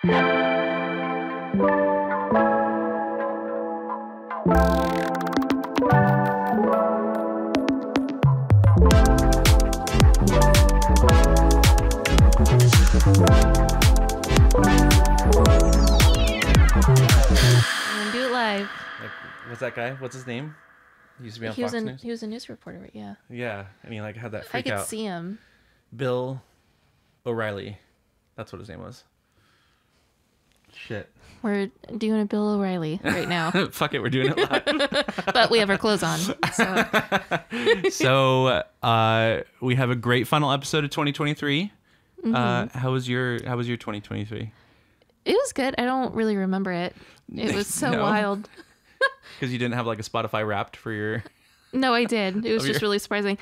Do it live. Like, what's that guy? What's his name? He used to be on Fox News. He was a news reporter, right? Yeah. Yeah, and he like had that freak I out. could see him. Bill O'Reilly. That's what his name was. Shit. We're doing a Bill O'Reilly right now. Fuck it, we're doing it live. But we have our clothes on. So we have a great final episode of 2023. How was your 2023? It was good. I don't really remember it. It was so wild. Because you didn't have like a Spotify Wrapped for your... No, I did. It was just really surprising.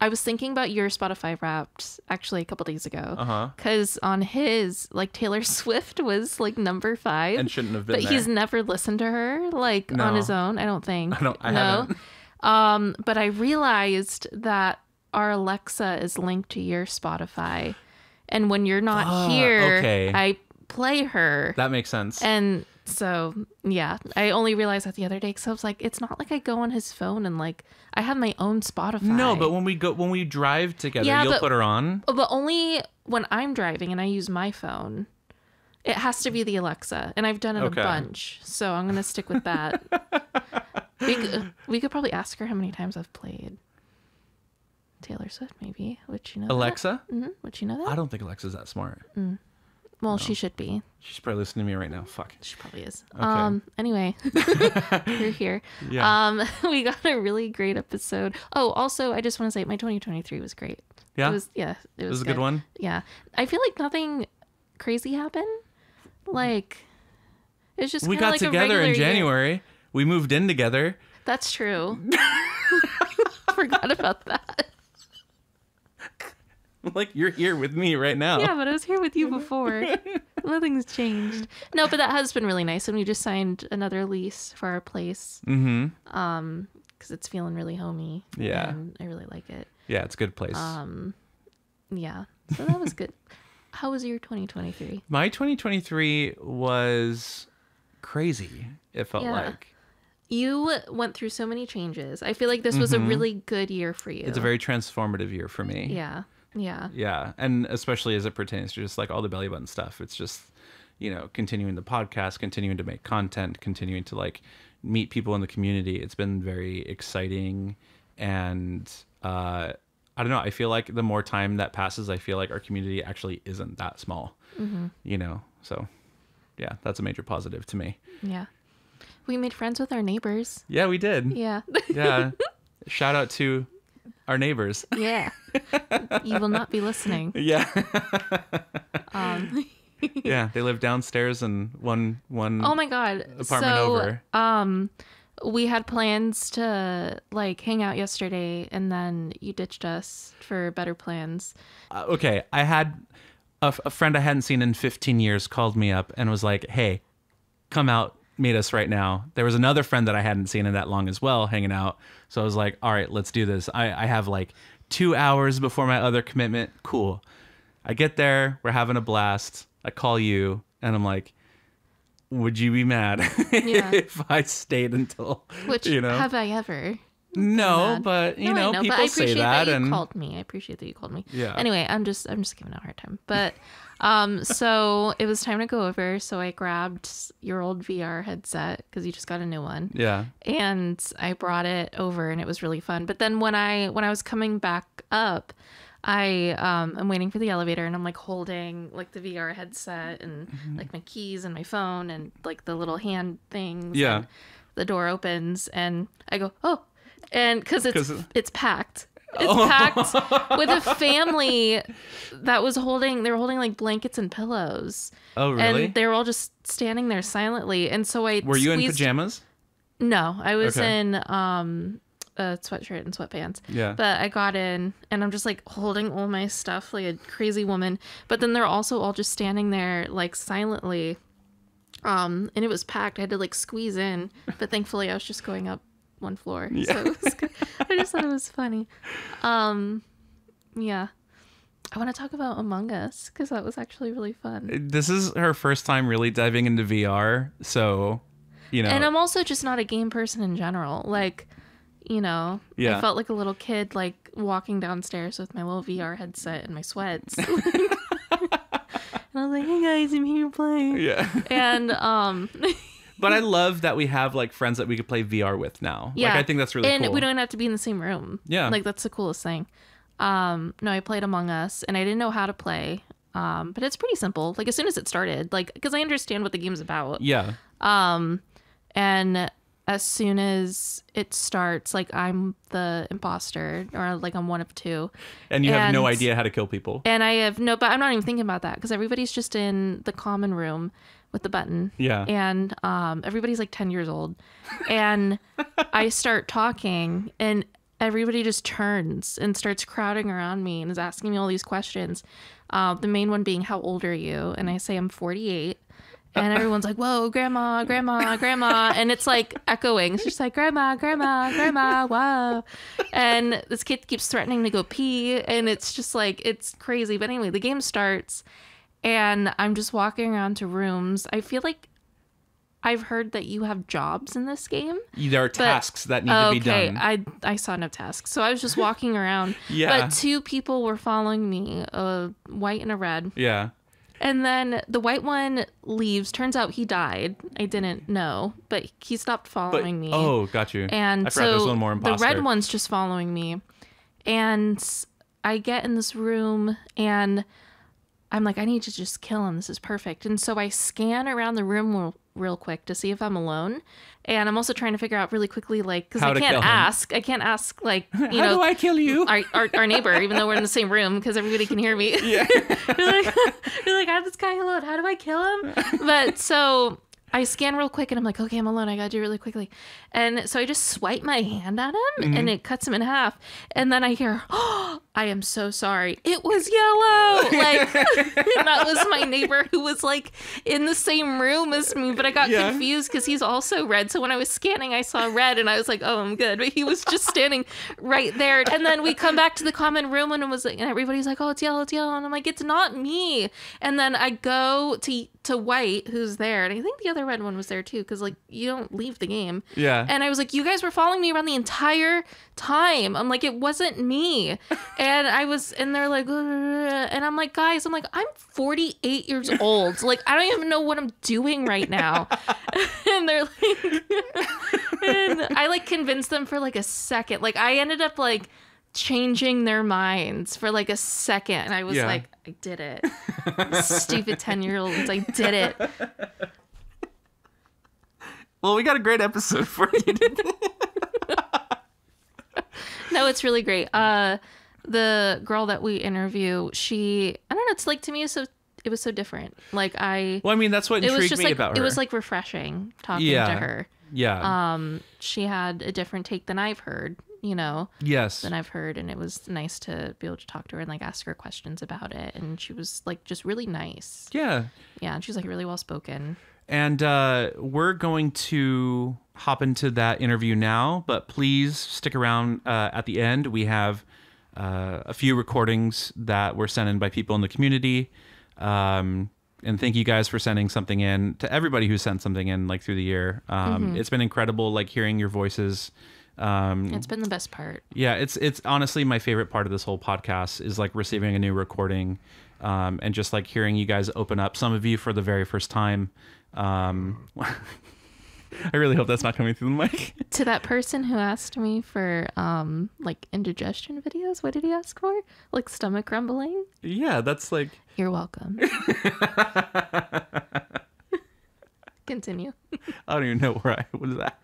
I was thinking about your Spotify Wrapped actually a couple days ago. Because on his, like, Taylor Swift was like number 5. And shouldn't have been But he's never listened to her like on his own, I don't think. I haven't. But I realized that our Alexa is linked to your Spotify. And when you're not here, okay. I play her. That makes sense. And so, yeah, I only realized that the other day because I was like, it's not like I go on his phone and like I have my own Spotify. No, but when we drive together, you'll put her on. But only when I'm driving and I use my phone. It has to be the Alexa, and I've done it a bunch, so I'm gonna stick with that. we could probably ask her how many times I've played Taylor Swift, maybe. Would you know Alexa? That? Would you know that? I don't think Alexa's that smart. Well, she should be. She's probably listening to me right now. Fuck. She probably is. Okay. Anyway, we're here. Yeah. We got a really great episode. Oh, also, I just want to say my 2023 was great. Yeah? It was a good one? Yeah. I feel like nothing crazy happened. Like, it's just we kinda got like together in year. January. We moved in together. That's true. Forgot about that. Like, you're here with me right now. Yeah, but I was here with you before. Nothing's changed. No, but that has been really nice. And we just signed another lease for our place. Mm-hmm. Because it's feeling really homey. Yeah. And I really like it. Yeah, it's a good place. Yeah. So that was good. How was your 2023? My 2023 was crazy, it felt like. You went through so many changes. I feel like this was a really good year for you. It's a very transformative year for me. Yeah. Yeah. Yeah. And especially as it pertains to just like all the belly button stuff. It's just, you know, continuing the podcast, continuing to make content, continuing to like meet people in the community. It's been very exciting. And I don't know. I feel like the more time that passes, I feel like our community actually isn't that small, you know? So yeah, that's a major positive to me. Yeah. We made friends with our neighbors. Yeah, we did. Yeah. Yeah. Shout out to our neighbors. Yeah. You will not be listening. Yeah. Yeah, they live downstairs and one oh my God. apartment over. We had plans to like hang out yesterday and then you ditched us for better plans. Okay, I had a friend I hadn't seen in 15 years called me up and was like, hey, come out, meet us right now. There was another friend that I hadn't seen in that long as well hanging out. So I was like, all right, let's do this. I have like 2 hours before my other commitment. Cool. I get there. We're having a blast. I call you and I'm like, would you be mad if I stayed until, Which, you know? have I ever? No, but you know, people but I say appreciate that, you and called me. I appreciate that you called me. Yeah. Anyway, I'm just giving out a hard time. But so it was time to go over. So I grabbed your old VR headset because you just got a new one. Yeah. And I brought it over, and it was really fun. But then when I was coming back up, I'm waiting for the elevator, and I'm like holding like the VR headset and like my keys and my phone and like the little hand things. Yeah. And the door opens, and I go, oh. And because it's packed. It's packed with a family that was holding like blankets and pillows. Oh, really? And they were all just standing there silently. And so Were you in pajamas? No, I was in a sweatshirt and sweatpants. Yeah. But I got in and I'm just like holding all my stuff like a crazy woman. But then they're also all just standing there like silently. And it was packed. I had to like squeeze in. But thankfully I was just going up one floor. Yeah. So it was good. I just thought it was funny. Yeah. I want to talk about Among Us because that was actually really fun. This is her first time really diving into VR, so, you know. And I'm also just not a game person in general. Like, you know, I felt like a little kid, like, walking downstairs with my little VR headset and my sweats. And I was like, hey guys, I'm here playing. Yeah. And, But I love that we have, like, friends that we could play VR with now. Yeah. Like, I think that's really cool. And we don't have to be in the same room. Yeah. Like, that's the coolest thing. No, I played Among Us, and I didn't know how to play. But it's pretty simple. Like, as soon as it started, like, because I understand what the game's about. Yeah. And as soon as it starts, like, I'm the imposter, or like I'm one of two. And you have no idea how to kill people. And I have no, but I'm not even thinking about that because everybody's just in the common room with the button. Yeah. And everybody's like 10 years old. And I start talking, and everybody just turns and starts crowding around me and is asking me all these questions. The main one being, how old are you? And I say I'm 48. And everyone's like, whoa, grandma, grandma, grandma. And it's like echoing. It's just like, grandma, grandma, grandma, wow. And this kid keeps threatening to go pee. And it's just like, it's crazy. But anyway, the game starts and I'm just walking around to rooms. I feel like I've heard that you have jobs in this game. There are tasks that need to be done. Okay, I saw no tasks. So I was just walking around. Yeah. But two people were following me, a white and a red. Yeah. And then the white one leaves. Turns out he died. I didn't know, but he stopped following me. Oh, got you. And I forgot there was one more imposter. The red one's just following me. And I get in this room and I'm like, I need to just kill him. This is perfect. And so I scan around the room real quick to see if I'm alone. And I'm also trying to figure out really quickly, like, because I can't ask, like, you know, how do I kill you? Our neighbor, even though we're in the same room, because everybody can hear me. Yeah. you're like, I have this guy alone. How do I kill him? But so I scan real quick and I'm like, okay, I'm alone. I got to do it really quickly. And so I just swipe my hand at him and it cuts him in half. And then I hear, oh, I am so sorry. It was yellow. Like, that was my neighbor who was like in the same room as me. But I got confused because he's also red. So when I was scanning, I saw red and I was like, oh, I'm good. But he was just standing right there. And then we come back to the common room and it was like, and everybody's like, oh, it's yellow, it's yellow. And I'm like, it's not me. And then I go to white, who's there, and I think the other red one was there too, because like you don't leave the game. Yeah. And I was like, you guys were following me around the entire time. I'm like, it wasn't me. And they're like, and I'm like, guys, I'm 48 years old. Like, I don't even know what I'm doing right now. And they're like, and I like convinced them for like a second. Like, I ended up like changing their minds for like a second. And I was like, I did it. Stupid 10-year-olds, I did it. Well, we got a great episode for you. No, it's really great. The girl that we interview, I don't know, it's like, to me, it was so different. Like, well, I mean, that's what intrigued me about her. It was like refreshing talking to her. Yeah. She had a different take than I've heard, you know. Yes. Than I've heard, and it was nice to be able to talk to her and like ask her questions about it. And she was like just really nice. Yeah. Yeah, and she's like really well spoken. And we're going to hop into that interview now, but please stick around at the end. We have a few recordings that were sent in by people in the community. And thank you guys for sending something in, to everybody who sent something in like through the year. It's been incredible, like hearing your voices. It's been the best part. Yeah, it's honestly my favorite part of this whole podcast is like receiving a new recording and just like hearing you guys open up, some of you for the very first time. I really hope that's not coming through the mic. To that person who asked me for like indigestion videos, what did he ask for? Like stomach rumbling? Yeah, that's like... You're welcome. Continue. I don't even know what is that?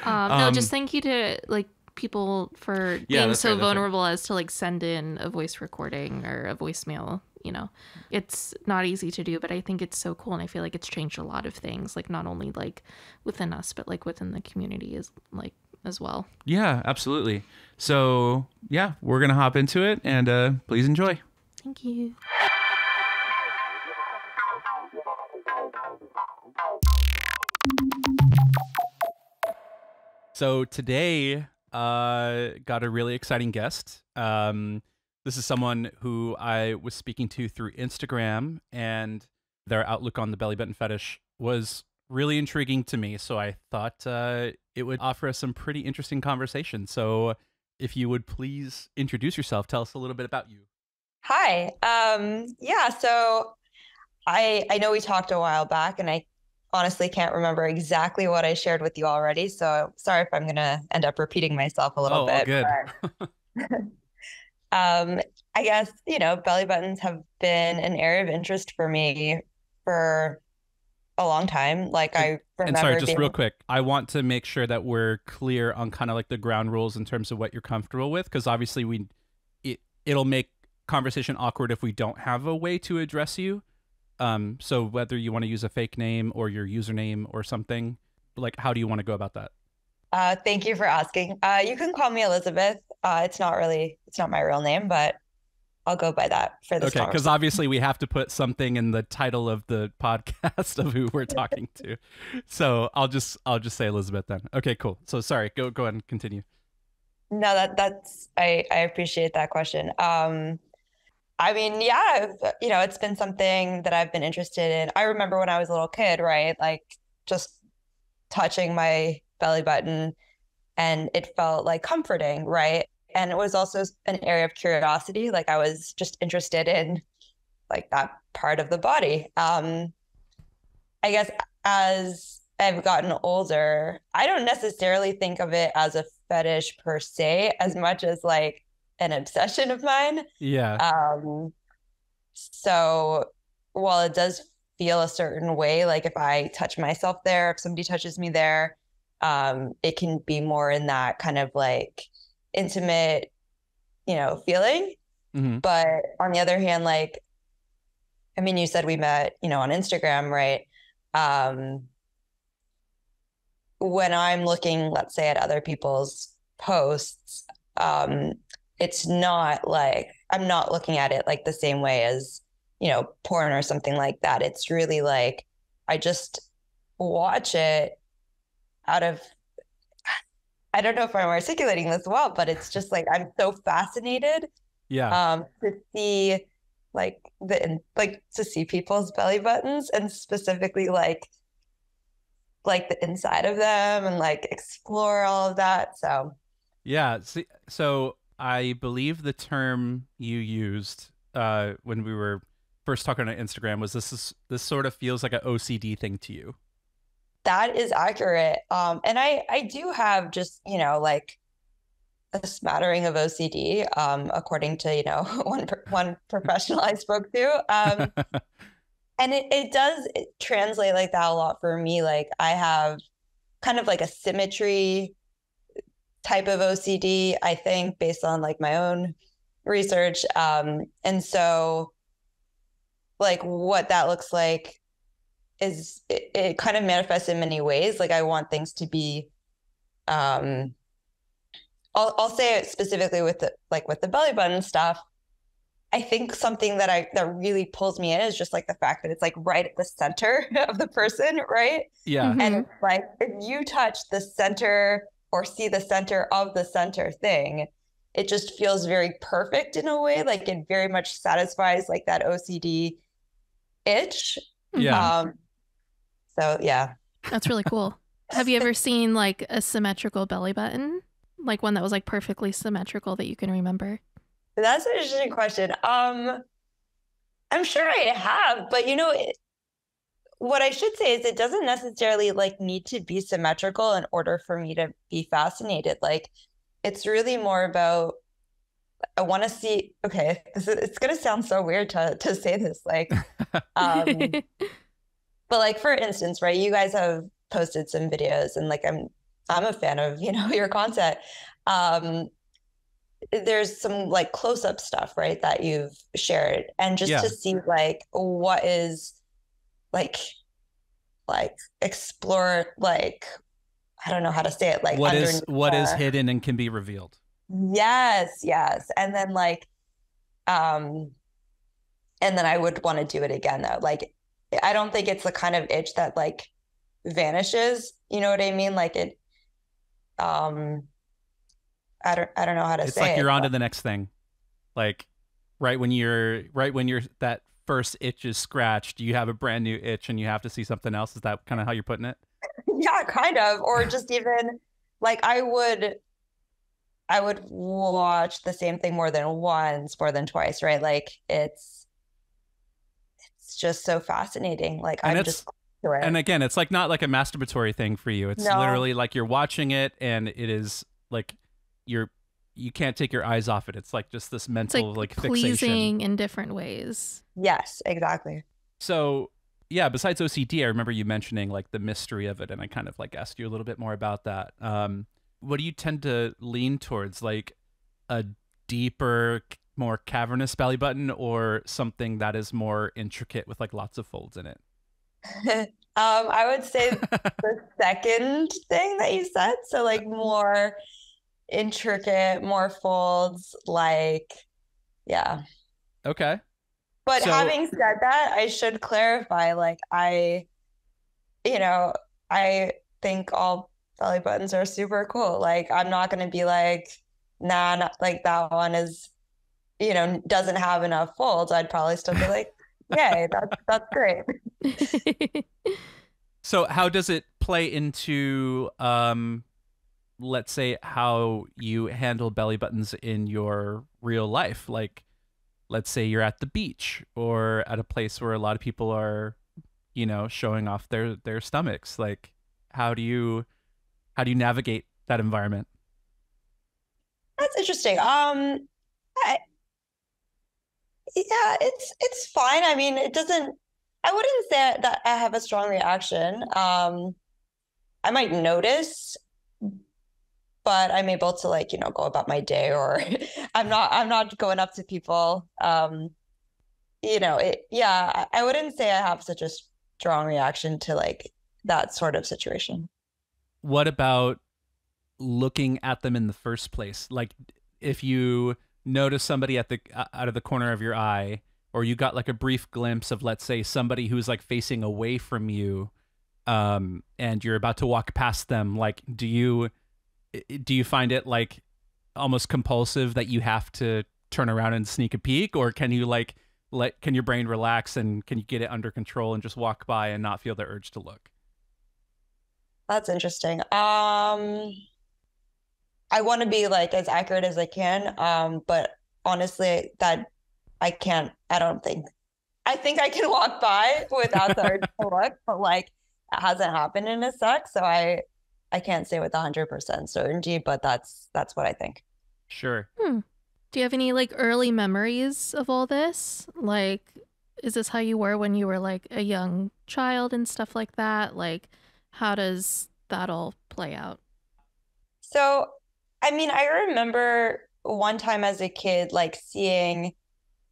No, just thank you to like people for being so vulnerable as to like send in a voice recording or a voicemail. You know, it's not easy to do, but I think it's so cool. And I feel like it's changed a lot of things, like not only like within us, but like within the community as well. Yeah, absolutely. So yeah, we're going to hop into it and please enjoy. Thank you. So today, got a really exciting guest. This is someone who I was speaking to through Instagram, and their outlook on the belly button fetish was really intriguing to me. So I thought it would offer us some pretty interesting conversation. So if you would please introduce yourself, tell us a little bit about you. Hi. So I know we talked a while back, and I honestly can't remember exactly what I shared with you already. So sorry if I'm going to end up repeating myself a little bit. All good. I guess, belly buttons have been an area of interest for me for a long time. Like I remember. And sorry, just real quick, I want to make sure that we're clear on kind of like the ground rules in terms of what you're comfortable with, because obviously it'll make conversation awkward if we don't have a way to address you. So whether you want to use a fake name or your username or something, like how do you want to go about that? Thank you for asking. You can call me Elizabeth. It's not my real name, but I'll go by that for this. Okay, because obviously we have to put something in the title of the podcast of who we're talking to. So I'll just say Elizabeth then. Okay, cool. So sorry, go ahead and continue. No, that's I appreciate that question. I mean, yeah, it's been something that I've been interested in. I remember when I was a little kid, right? Like just touching my belly button, and it felt like comforting, right? And it was also an area of curiosity. Like I was just interested in like that part of the body. I guess as I've gotten older, I don't necessarily think of it as a fetish per se, as much as like an obsession of mine. Yeah. So while it does feel a certain way, like if I touch myself there, if somebody touches me there, it can be more in that kind of like intimate, feeling. Mm-hmm. But on the other hand, like, I mean, you said we met, on Instagram, right? When I'm looking, let's say, at other people's posts, it's not like I'm not looking at it like the same way as, porn or something like that. It's really like I just watch it out of, I don't know if I'm articulating this well, but it's just like I'm so fascinated to see to see people's belly buttons, and specifically like the inside of them, and like explore all of that. So yeah. So I believe the term you used when we were first talking on Instagram was this sort of feels like an OCD thing to you. That is accurate. And I do have just, like a smattering of OCD, according to, one professional I spoke to. And it does translate like that a lot for me. Like I have kind of like a symmetry type of OCD, I think, based on like my own research. And so like what that looks like is it kind of manifests in many ways. Like I want things to be, I'll say it specifically with the belly button stuff. I think something that really pulls me in is just like the fact that it's like right at the center of the person, right? Yeah. Mm-hmm. And it's like if you touch the center or see the center of the center thing, it just feels very perfect in a way. Like it very much satisfies like that OCD itch. Yeah. So yeah. That's really cool. Have you ever seen like a symmetrical belly button? Like one that was like perfectly symmetrical that you can remember? That's an interesting question. I'm sure I have, but what I should say is it doesn't necessarily like need to be symmetrical in order for me to be fascinated. Like it's really more about, I want to see, okay, it's going to sound so weird to say this, like, but like, for instance, right, you guys have posted some videos, and like, I'm a fan of, your content. There's some like close-up stuff, right, that you've shared, and just to see like what is like explore, like, I don't know how to say it, like what is hidden and can be revealed. Yes. And then like, and then I would want to do it again though. Like, I don't think it's the kind of itch that like vanishes. You know what I mean? Like it, I don't know how to say it. It's like you're on to the next thing. Like right when that first itch is scratched, you have a brand new itch and you have to see something else. Is that kind of how you're putting it? Yeah, kind of. Or just even like I would watch the same thing more than once, more than twice, right? Like it's just so fascinating. Like I'm just to it. And again, it's like not like a masturbatory thing for you. It's literally like you're watching it and it is like you can't take your eyes off it. It's like just this mental like pleasing fixation in different ways. Yes, exactly. So yeah, besides OCD, I remember you mentioning like the mystery of it, and I kind of like asked you a little bit more about that. What do you tend to lean towards, like a deeper, more cavernous belly button, or something that is more intricate with like lots of folds in it? I would say the second thing that you said. So like more intricate, more folds, like, yeah. Okay. But having said that, I should clarify, like I think all belly buttons are super cool. Like I'm not going to be like, nah, not, like that one is, doesn't have enough folds. I'd probably still be like, yay, that's great. So how does it play into, let's say, how you handle belly buttons in your real life? Like, let's say you're at the beach or at a place where a lot of people are, showing off their stomachs. Like, how do you navigate that environment? That's interesting. It's fine. I mean, I wouldn't say that I have a strong reaction. I might notice, but I'm able to like, go about my day, or I'm not going up to people. I wouldn't say I have such a strong reaction to like that sort of situation. What about looking at them in the first place? Like if you notice somebody out of the corner of your eye, or you got like a brief glimpse of, let's say, somebody who's like facing away from you, and you're about to walk past them, like do you find it like almost compulsive that you have to turn around and sneak a peek, or can you like can your brain relax and can you get it under control and just walk by and not feel the urge to look? That's interesting. I want to be like as accurate as I can, but honestly, that I can't. I think I can walk by without the urge to look, but like it hasn't happened in a sec, so I can't say with 100% certainty, but that's what I think. Sure. Do you have any like early memories of all this? Like, is this how you were when you were like a young child and stuff like that? Like, how does that all play out? So, I mean, I remember one time as a kid, like seeing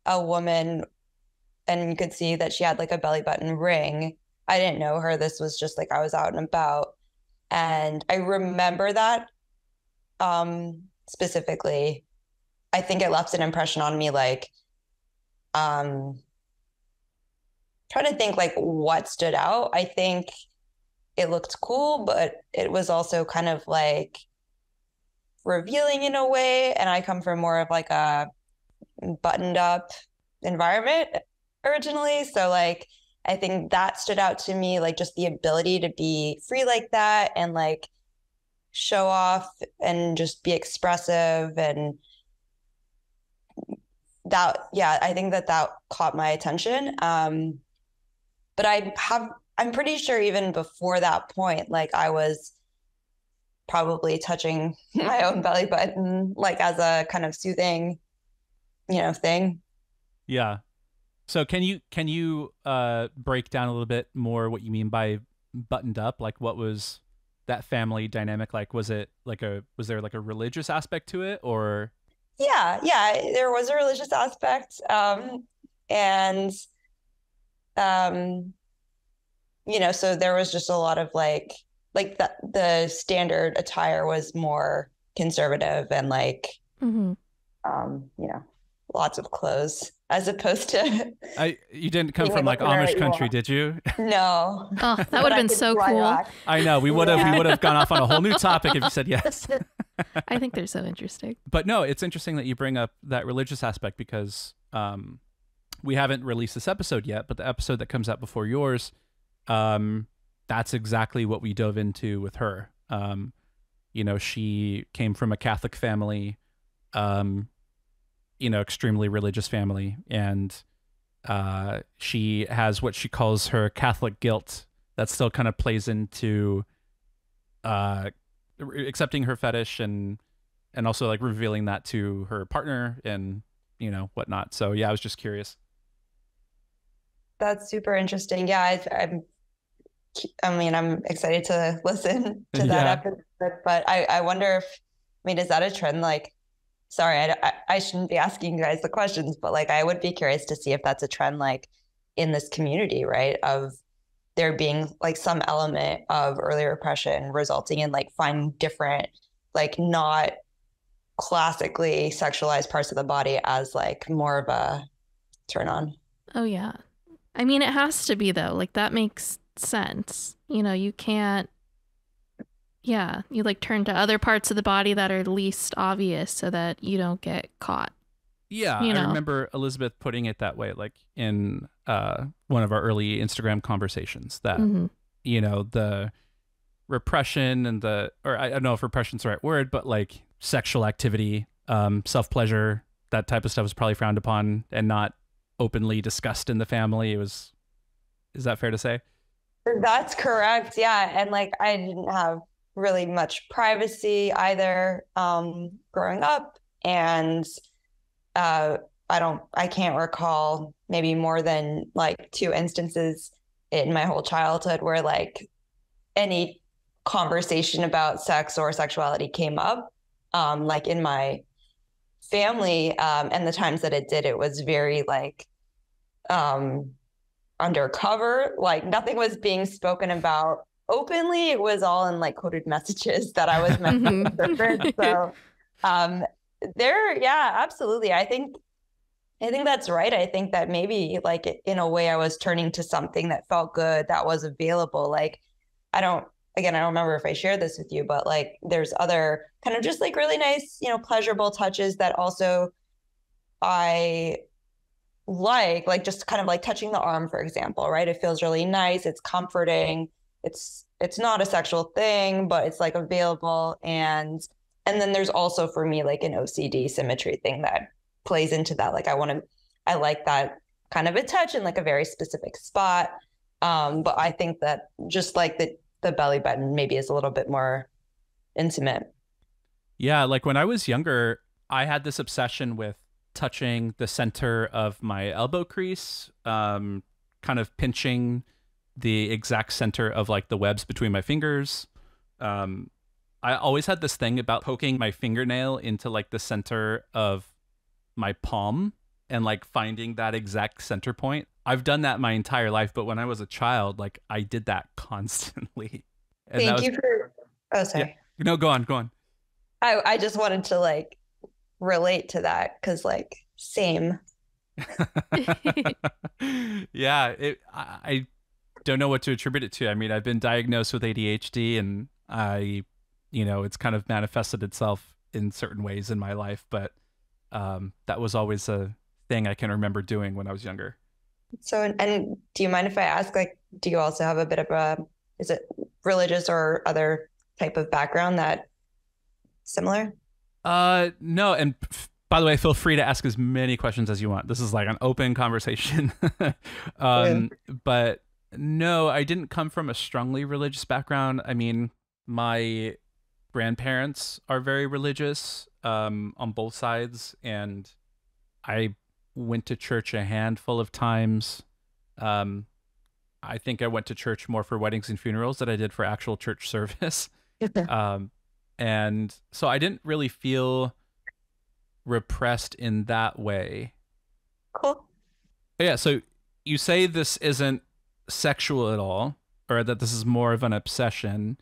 a woman and you could see that she had like a belly button ring. I didn't know her. This was just like I was out and about. And I remember that specifically. I think it left an impression on me, like trying to think like what stood out. I think it looked cool, but it was also kind of like revealing in a way. And I come from more of like a buttoned up environment originally. So like I think that stood out to me, like just the ability to be free like that and like show off and just be expressive, and that, yeah, I think that caught my attention. But I'm pretty sure even before that point, like I was probably touching my own belly button, like as a kind of soothing, thing. Yeah. So can you break down a little bit more what you mean by buttoned up? Like what was that family dynamic like? Was there like a religious aspect to it, or? Yeah, there was a religious aspect. So there was just a lot of like the standard attire was more conservative and like, lots of clothes as opposed to. You didn't come from like Amish country, did you? No. Oh, that would have been so cool. I know we would have gone off on a whole new topic if you said yes. I think they're so interesting. But no, it's interesting that you bring up that religious aspect because we haven't released this episode yet, but the episode that comes out before yours, that's exactly what we dove into with her. You know, she came from a Catholic family, you know, extremely religious family, and she has what she calls her Catholic guilt that still kind of plays into accepting her fetish and also like revealing that to her partner and, you know, whatnot. So yeah, I was just curious. That's super interesting. Yeah, I mean, I'm excited to listen to that episode, but I wonder if, I mean, is that a trend? Like, sorry, I shouldn't be asking you guys the questions, but like, I would be curious to see if that's a trend, like in this community, right? Of there being like some element of early repression resulting in like finding different, like not classically sexualized parts of the body as like more of a turn on. Oh, yeah. I mean, it has to be, though. Like, that makes sense. You know, you can't, yeah, you like turn to other parts of the body that are least obvious so that you don't get caught. Yeah, you know? I remember Elizabeth putting it that way, like in one of our early Instagram conversations that, you know, the repression and or I don't know if repression's the right word, but like sexual activity, self-pleasure, that type of stuff was probably frowned upon and not openly discussed in the family. Is that fair to say? That's correct. Yeah. And like I didn't have really much privacy either growing up. And I can't recall maybe more than like 2 instances in my whole childhood where like any conversation about sex or sexuality came up. Like in my family, and the times that it did, it was very like undercover, like nothing was being spoken about openly. It was all in like coded messages that I was meant to interpret. So yeah, absolutely. I think that's right. I think that maybe like in a way I was turning to something that felt good, that was available. Like I don't remember if I shared this with you, but like there's other kind of just like really nice, you know, pleasurable touches that also I like just kind of like touching the arm, for example, right? It feels really nice. It's comforting. It's not a sexual thing, but it's like available. And then there's also for me like an OCD symmetry thing that plays into that. Like I like that kind of a touch in like a very specific spot. But I think that just like the belly button maybe is a little bit more intimate. Yeah, like when I was younger, I had this obsession with touching the center of my elbow crease, kind of pinching the exact center of like the webs between my fingers. I always had this thing about poking my fingernail into like the center of my palm and like finding that exact center point. I've done that my entire life, but when I was a child, like I did that constantly. And Thank you for, oh, sorry. Yeah. No, go on. I just wanted to like relate to that because like same. Yeah, I don't know what to attribute it to. I mean, I've been diagnosed with ADHD and it's kind of manifested itself in certain ways in my life, but that was always a thing I can remember doing when I was younger. So, and do you mind if I ask, like, do you also have a bit of is it religious or other type of background that similar? No. And by the way, feel free to ask as many questions as you want. This is like an open conversation. But no, I didn't come from a strongly religious background. I mean, my grandparents are very religious, on both sides. And I went to church a handful of times. I think I went to church more for weddings and funerals than I did for actual church service. And so I didn't really feel repressed in that way. Cool. Yeah, so you say this isn't sexual at all, or that this is more of an obsession.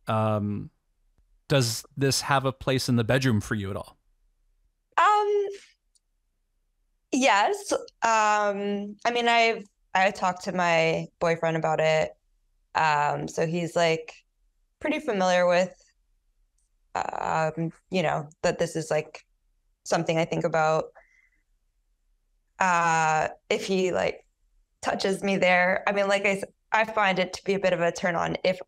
Does this have a place in the bedroom for you at all? Yes. I mean, I talked to my boyfriend about it. So he's like pretty familiar with, that this is like something I think about if he like touches me there. I mean, like I find it to be a bit of a turn on if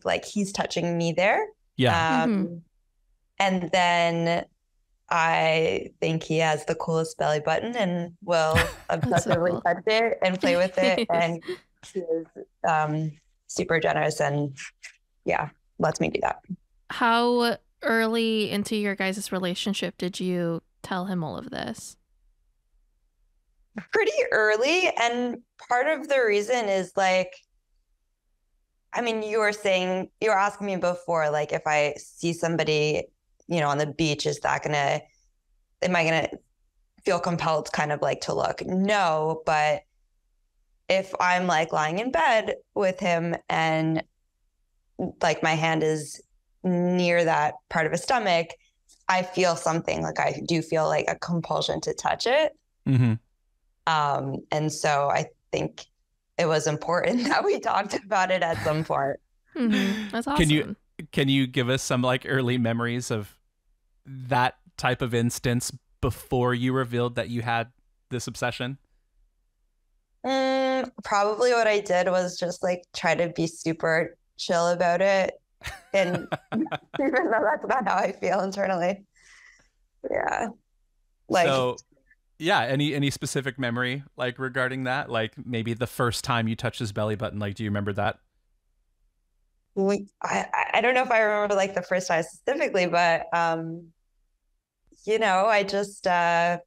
like he's touching me there. Yeah. And then I think he has the coolest belly button and will obsessively touch it and play with it. And he is super generous and yeah, lets me do that. How early into your guys' relationship did you tell him all of this? Pretty early. And part of the reason is like, I mean, you were asking me before, like if I see somebody, on the beach, am I gonna feel compelled kind of like to look? No, but if I'm like lying in bed with him and like my hand is near that part of his stomach, I feel something, like I do feel like a compulsion to touch it. And so I think it was important that we talked about it at some point. That's awesome. Can you give us some like early memories of that type of instance before you revealed that you had this obsession? Probably what I did was just like try to be super chill about it. And even though that's not how I feel internally. Yeah. Like, so yeah, any specific memory like regarding that? Like maybe the first time you touched his belly button, like do you remember that? I don't know if I remember like the first time specifically, but I just I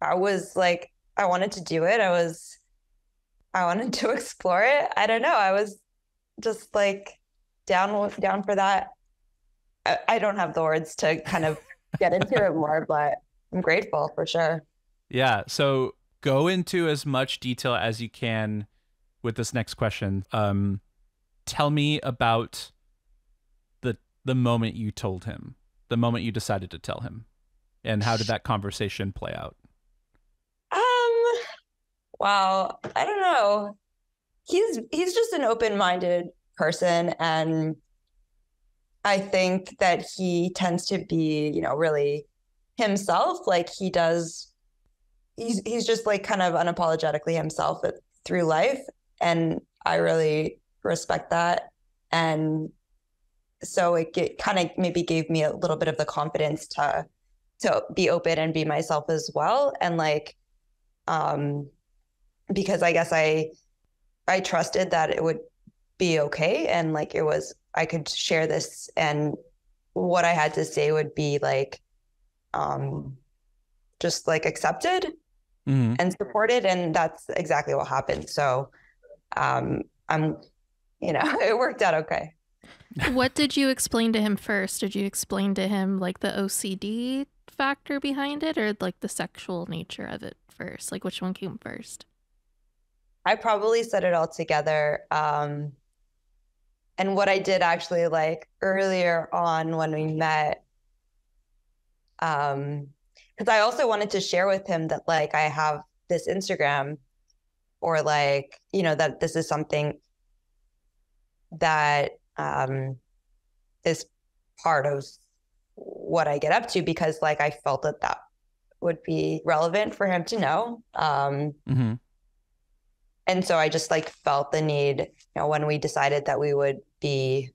was like, I wanted to do it. I wanted to explore it. I don't know. I was just like down for that. I don't have the words to kind of get into it more, but I'm grateful for sure. Yeah. So go into as much detail as you can with this next question. Tell me about the moment you told him, the moment you decided to tell him, and how did that conversation play out? Wow. I don't know. He's just an open-minded person, and I think that he tends to be, really himself. Like he's just like kind of unapologetically himself through life. And I really respect that. And so it kind of maybe gave me a little bit of the confidence to be open and be myself as well. And like, because I guess I trusted that it would be okay. And like, I could share this and what I had to say would be like, just like accepted and supported. And that's exactly what happened. So, it worked out okay. What did you explain to him first? Did you explain to him like the OCD factor behind it or like the sexual nature of it first? Like which one came first? I probably said it all together. And what I did actually like earlier on when we met, because I also wanted to share with him that like I have this Instagram, or like, that this is something that is part of what I get up to, because like I felt that would be relevant for him to know. And so I just like felt the need, when we decided that we would be,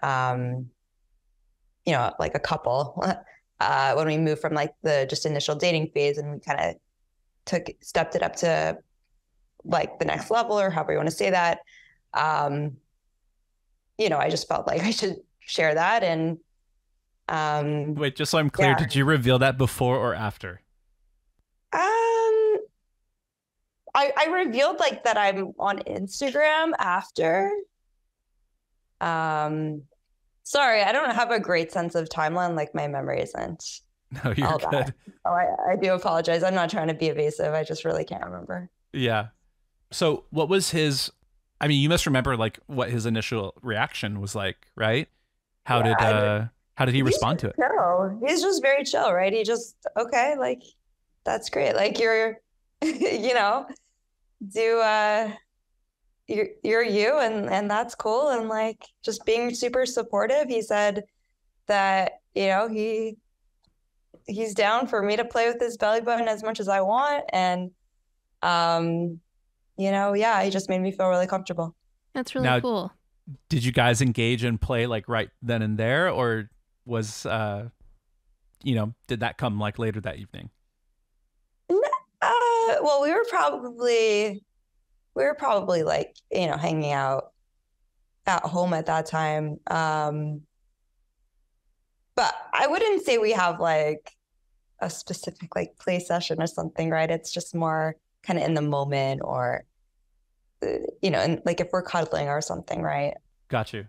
like a couple, when we moved from like the just initial dating phase, and we kind of stepped it up to like the next level, or however you want to say that. I just felt like I should share that. And wait, just so I'm clear, did you reveal that before or after? I revealed like that I'm on Instagram after. Sorry, I don't have a great sense of timeline. Like my memory isn't. No, you're good. Oh, I do apologize. I'm not trying to be evasive. I just really can't remember. Yeah. So what was his, I mean, you must remember like what his initial reaction was like, right? How did he respond to it? Chill. He's just very chill, right? He just, okay, like, that's great. Like you're, you're you, and that's cool. And like just being super supportive. He said that, he's down for me to play with his belly button as much as I want. And Yeah, it just made me feel really comfortable. That's really cool. Did you guys engage and play like right then and there, or was did that come like later that evening? Well, we were probably like, hanging out at home at that time. But I wouldn't say we have like a specific like play session or something, right? It's just more kind of in the moment, or and like if we're cuddling or something, right? Got you.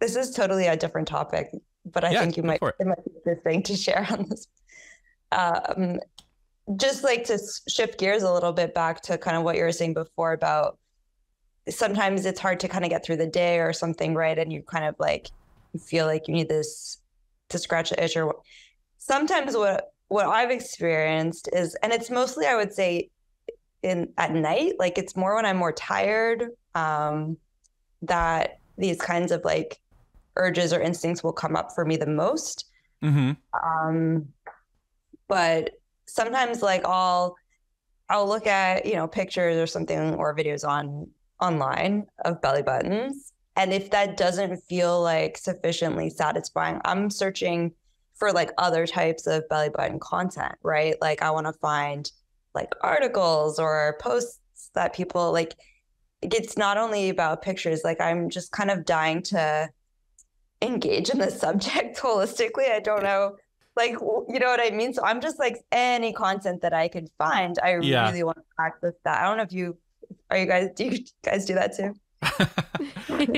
This is totally a different topic, but I think it might be interesting to share on this. Just like to shift gears a little bit back to kind of what you were saying before about sometimes it's hard to kind of get through the day or something, right? And you kind of like you feel like you need this to scratch the itch, or sometimes what I've experienced is, and it's mostly I would say at night, like it's more when I'm more tired, that these kinds of like urges or instincts will come up for me the most. But sometimes like I'll look at, pictures or something or videos online of belly buttons. And if that doesn't feel like sufficiently satisfying, I'm searching for like other types of belly button content, right? Like I want to find like articles or posts that people like. It's not only about pictures, like I'm just kind of dying to engage in the subject holistically. I don't know, like, you know what I mean? So I'm just like any content that I could find, I really want to access that. I don't know if do you guys do that too?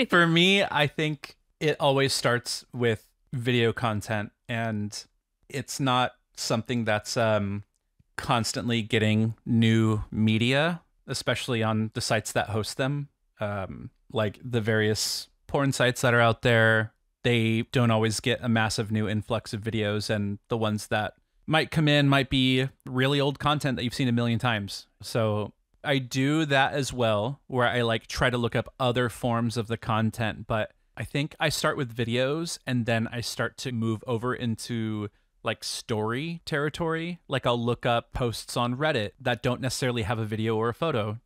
For me, I think it always starts with video content, and it's not something that's constantly getting new media, especially on the sites that host them. Like the various porn sites that are out there, they don't always get a massive new influx of videos, and the ones that might come in might be really old content that you've seen a million times. So I do that as well, where I like try to look up other forms of the content, but I think I start with videos and then I start to move over into like story territory. Like I'll look up posts on Reddit that don't necessarily have a video or a photo,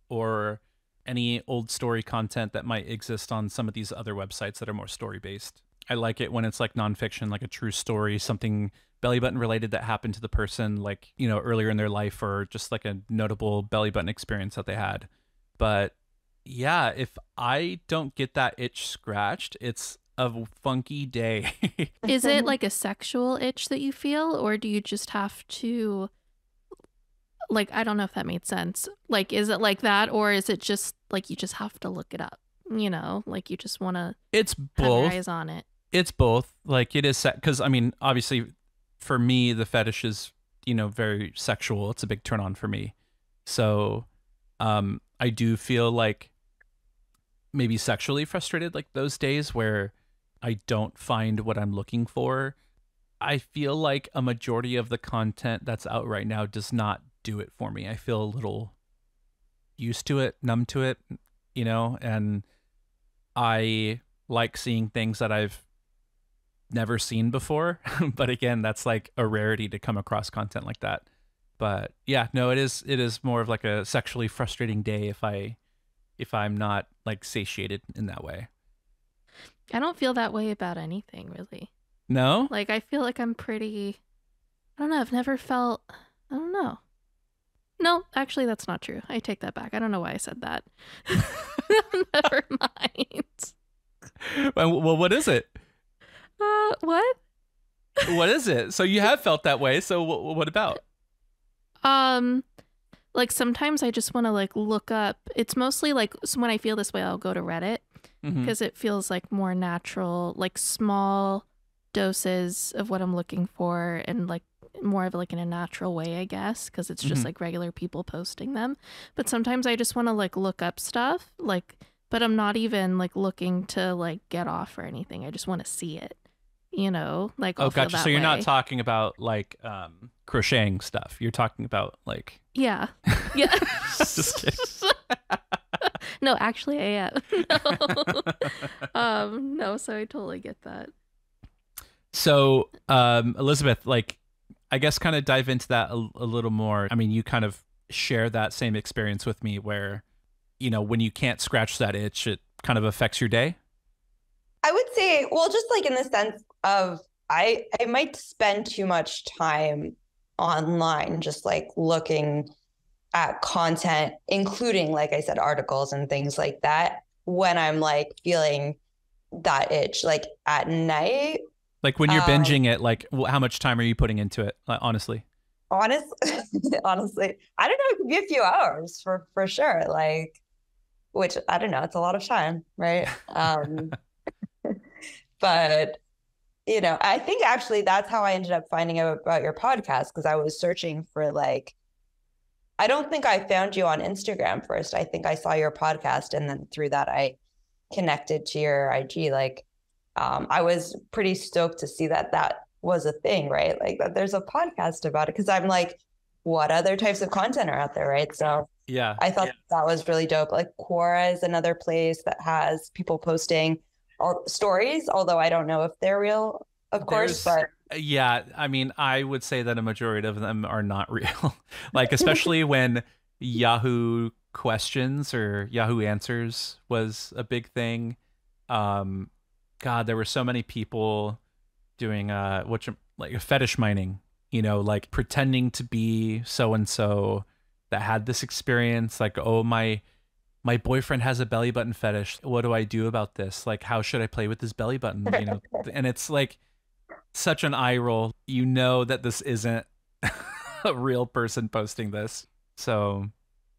or any old story content that might exist on some of these other websites that are more story based. I like it when it's like nonfiction, like a true story, something belly button related that happened to the person, like, earlier in their life, or just like a notable belly button experience that they had. But yeah, if I don't get that itch scratched, it's a funky day. Is it like a sexual itch that you feel, or do you just have to, like, I don't know if that made sense. Like, is it like that, or is it just like you just have to look it up? Like you just want to. It's both. Have your eyes on it. It's both. Like it is because I mean, obviously, for me, the fetish is very sexual. It's a big turn on for me. So, I do feel like maybe sexually frustrated, like those days where I don't find what I'm looking for. I feel like a majority of the content that's out right now does not do it for me. I feel a little used to it, numb to it, and I like seeing things that I've never seen before. But again, that's like a rarity to come across content like that. But yeah, no, it is more of like a sexually frustrating day if I'm not like satiated in that way. I don't feel that way about anything, really. No? Like, I feel like I'm pretty, I don't know, I've never felt, I don't know. No, actually, that's not true. I take that back. I don't know why I said that. Never mind. Well, what is it? What? What is it? So you have felt that way. So what about? Like sometimes I just want to like look up. It's mostly like when I feel this way, I'll go to Reddit because it feels like more natural, like small doses of what I'm looking for, and like more of like in a natural way, I guess, because it's just like regular people posting them. But sometimes I just want to like look up stuff, like, but I'm not even like looking to like get off or anything. I just want to see it, like. I'll gotcha. So you're not talking about like crocheting stuff. You're talking about like. Yeah. Just kidding. No, actually, I am. No, so I totally get that. So, Elizabeth, like, I guess kind of dive into that a little more. I mean, you kind of share that same experience with me where, you know, when you can't scratch that itch, it kind of affects your day? I would say, well, just like in the sense of I might spend too much time online, just like looking at content, including, like I said, articles and things like that, when I'm like feeling that itch, like at night. Like when you're binging it, like how much time are you putting into it? Like, honestly. Honestly, I don't know. It could be a few hours for sure. Like, which I don't know. It's a lot of time, right? But you know, I think actually that's how I ended up finding out about your podcast, because I was searching for like, I don't think I found you on Instagram first. I think I saw your podcast, and then through that I connected to your IG. Like, I was pretty stoked to see that that was a thing, right? Like that there's a podcast about it, because I'm like, what other types of content are out there, right? So yeah, I thought that was really dope. Like Quora is another place that has people posting all stories, although I don't know if they're real, of course, but yeah, I mean, I would say that a majority of them are not real. Like, especially when Yahoo Questions or Yahoo Answers was a big thing. God, there were so many people doing like fetish mining, you know, like pretending to be so and so that had this experience. Like, oh, my boyfriend has a belly button fetish. What do I do about this? Like, how should I play with this belly button? You know, and it's like such an eye roll. You know that this isn't a real person posting this. So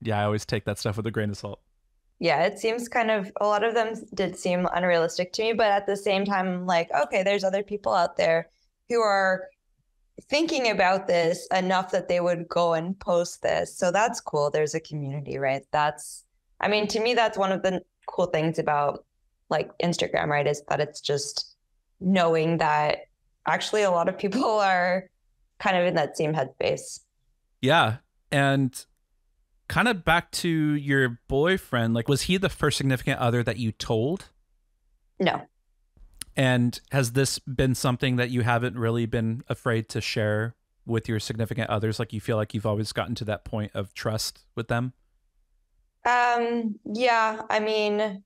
yeah, I always take that stuff with a grain of salt. Yeah, it seems kind of, a lot of them did seem unrealistic to me, but at the same time, I'm like, okay, there's other people out there who are thinking about this enough that they would go and post this. So that's cool. There's a community, right? I mean, to me, that's one of the cool things about like Instagram, right? Is that it's just knowing that actually a lot of people are kind of in that same headspace. Yeah. And kind of back to your boyfriend, like, was he the first significant other that you told? No. And has this been something that you haven't really been afraid to share with your significant others? Like, you feel like you've always gotten to that point of trust with them? Yeah, I mean,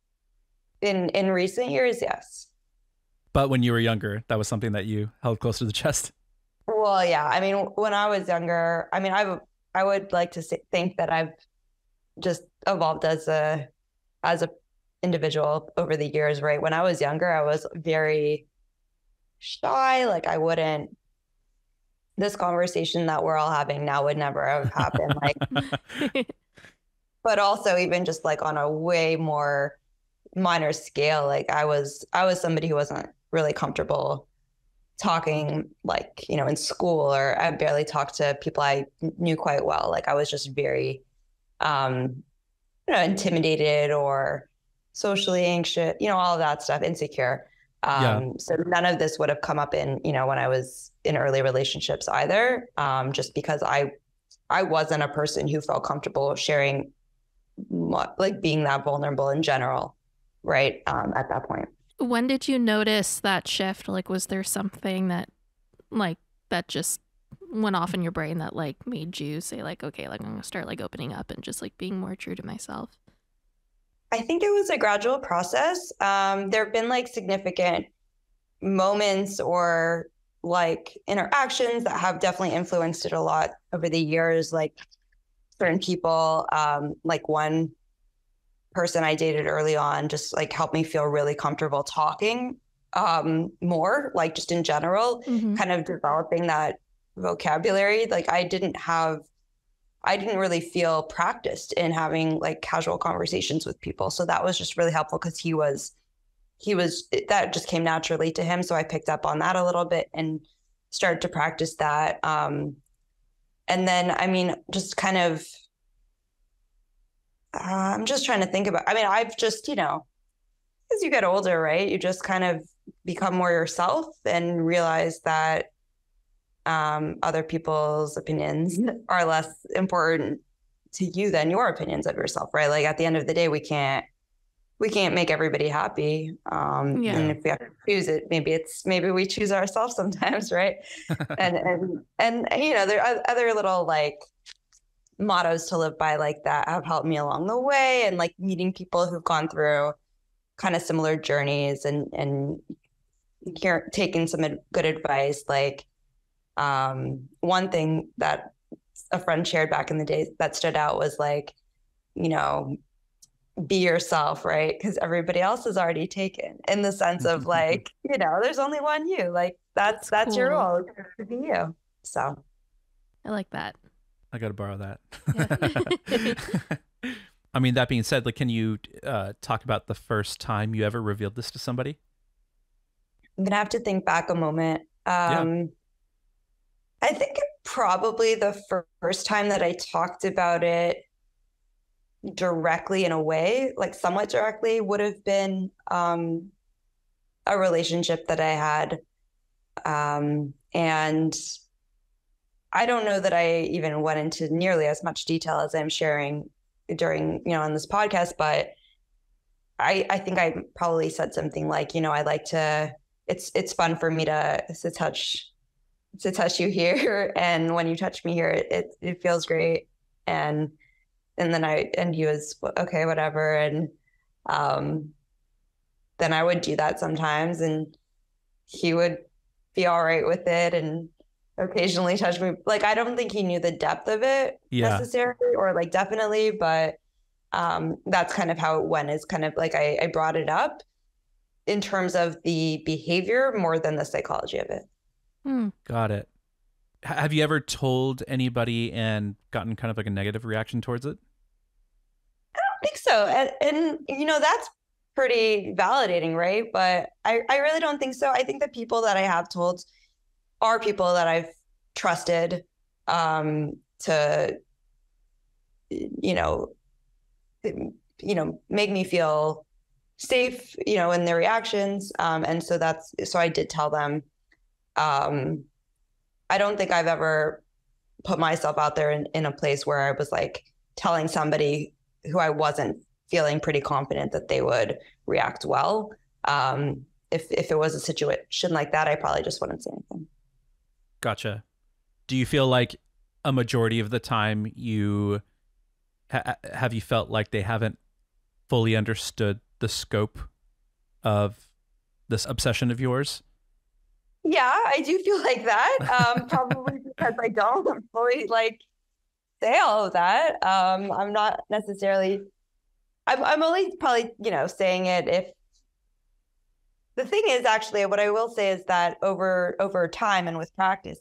in recent years, yes. But when you were younger, that was something that you held close to the chest? Well, yeah. I mean, when I was younger, I mean, I would like to think that I've just evolved as a individual over the years, right? When I was younger, I was very shy. Like this conversation that we're all having now would never have happened. Like, but also even just like on a way more minor scale, like I was somebody who wasn't really comfortable talking, like, you know, in school, or I barely talked to people I knew quite well. Like I was just very, intimidated or socially anxious, you know, all of that stuff, insecure. So none of this would have come up in, you know, when I was in early relationships either, just because I wasn't a person who felt comfortable sharing, like being that vulnerable in general, right? At that point. When did you notice that shift? Like, was there something that just went off in your brain that like made you say like, okay, like I'm gonna start like opening up and just like being more true to myself? I think it was a gradual process. There have been like significant moments or like interactions that have definitely influenced it a lot over the years. Like certain people, like one person I dated early on just like helped me feel really comfortable talking more, like just in general, kind of developing that vocabulary. Like I didn't really feel practiced in having like casual conversations with people. So that was just really helpful because he was that just came naturally to him. So I picked up on that a little bit and started to practice that. And then, I mean, just kind of, I'm just trying to think about, I mean, I've just, you know, as you get older, right, you just kind of become more yourself and realize that other people's opinions are less important to you than your opinions of yourself, right? Like at the end of the day, we can't make everybody happy. And if we have to choose it, maybe we choose ourselves sometimes, right? and you know, there are other little like mottos to live by like that have helped me along the way, and like meeting people who've gone through kind of similar journeys and taking some good advice. Like one thing that a friend shared back in the day that stood out was like, be yourself, right? Because everybody else is already taken, in the sense of like, there's only one you. Like that's cool. Your role to be you. So I like that. I gotta borrow that. Yeah. I mean, that being said, like, can you talk about the first time you ever revealed this to somebody? I'm gonna have to think back a moment. Yeah. I think probably the first time that I talked about it directly, in a way, like somewhat directly, would have been a relationship that I had. And I don't know that I even went into nearly as much detail as I'm sharing during, on this podcast, but I think I probably said something like, I like to, it's fun for me to touch you here. And when you touch me here, it feels great. And then he was, okay, whatever. And then I would do that sometimes, and he would be all right with it and occasionally touch me. Like, I don't think he knew the depth of it necessarily, or like definitely, but that's kind of how it went, is kind of like I brought it up in terms of the behavior more than the psychology of it. Got it. Have you ever told anybody and gotten kind of like a negative reaction towards it? I don't think so. And that's pretty validating, right? But I really don't think so. I think the people that I have told are people that I've trusted to, make me feel safe, in their reactions. And so I did tell them. I don't think I've ever put myself out there in a place where I was like telling somebody who I wasn't feeling pretty confident that they would react well. If it was a situation like that, I probably just wouldn't say anything. Gotcha. Do you feel like a majority of the time you have you felt like they haven't fully understood the scope of this obsession of yours? Yeah, I do feel like that. Probably because I don't fully like say all of that. I'm not necessarily. I'm only probably saying it if. The thing is, actually, what I will say is that over time and with practice,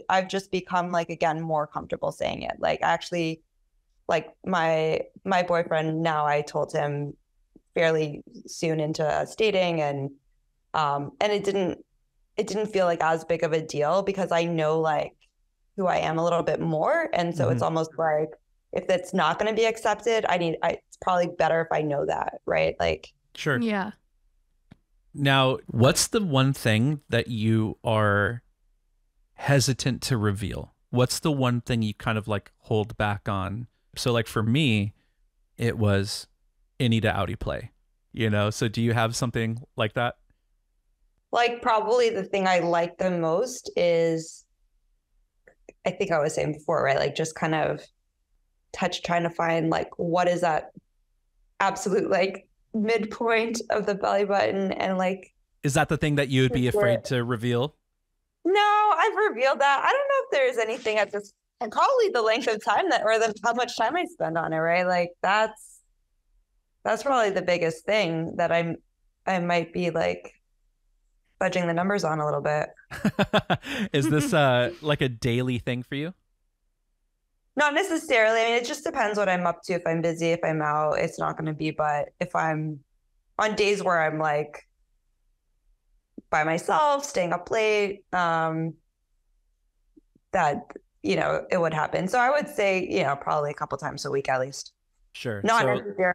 I've just become like, again, more comfortable saying it. Like, actually, like my boyfriend now, I told him fairly soon into us dating, and it didn't feel like as big of a deal because I know like who I am a little bit more. And so it's almost like, if it's not going to be accepted, it's probably better if I know that. Right. Like, sure. Yeah. Now, what's the one thing that you are hesitant to reveal? What's the one thing you kind of like hold back on? So like for me, it was any to outie play, so do you have something like that? Like, probably the thing I like the most is, I think I was saying before, right? Like, just kind of trying to find like, what is that absolute like midpoint of the belly button, and like, is that the thing that you would be afraid to reveal? No, I've revealed that. I don't know if there's anything at this, and probably the length of time how much time I spend on it, right? Like, that's probably the biggest thing that I might be like fudging the numbers on a little bit. Is this like a daily thing for you? Not necessarily. I mean, it just depends what I'm up to. If I'm busy, if I'm out, it's not going to be. But if I'm on days where I'm like by myself, staying up late, that, it would happen. So I would say, probably a couple times a week at least. Sure. Not necessarily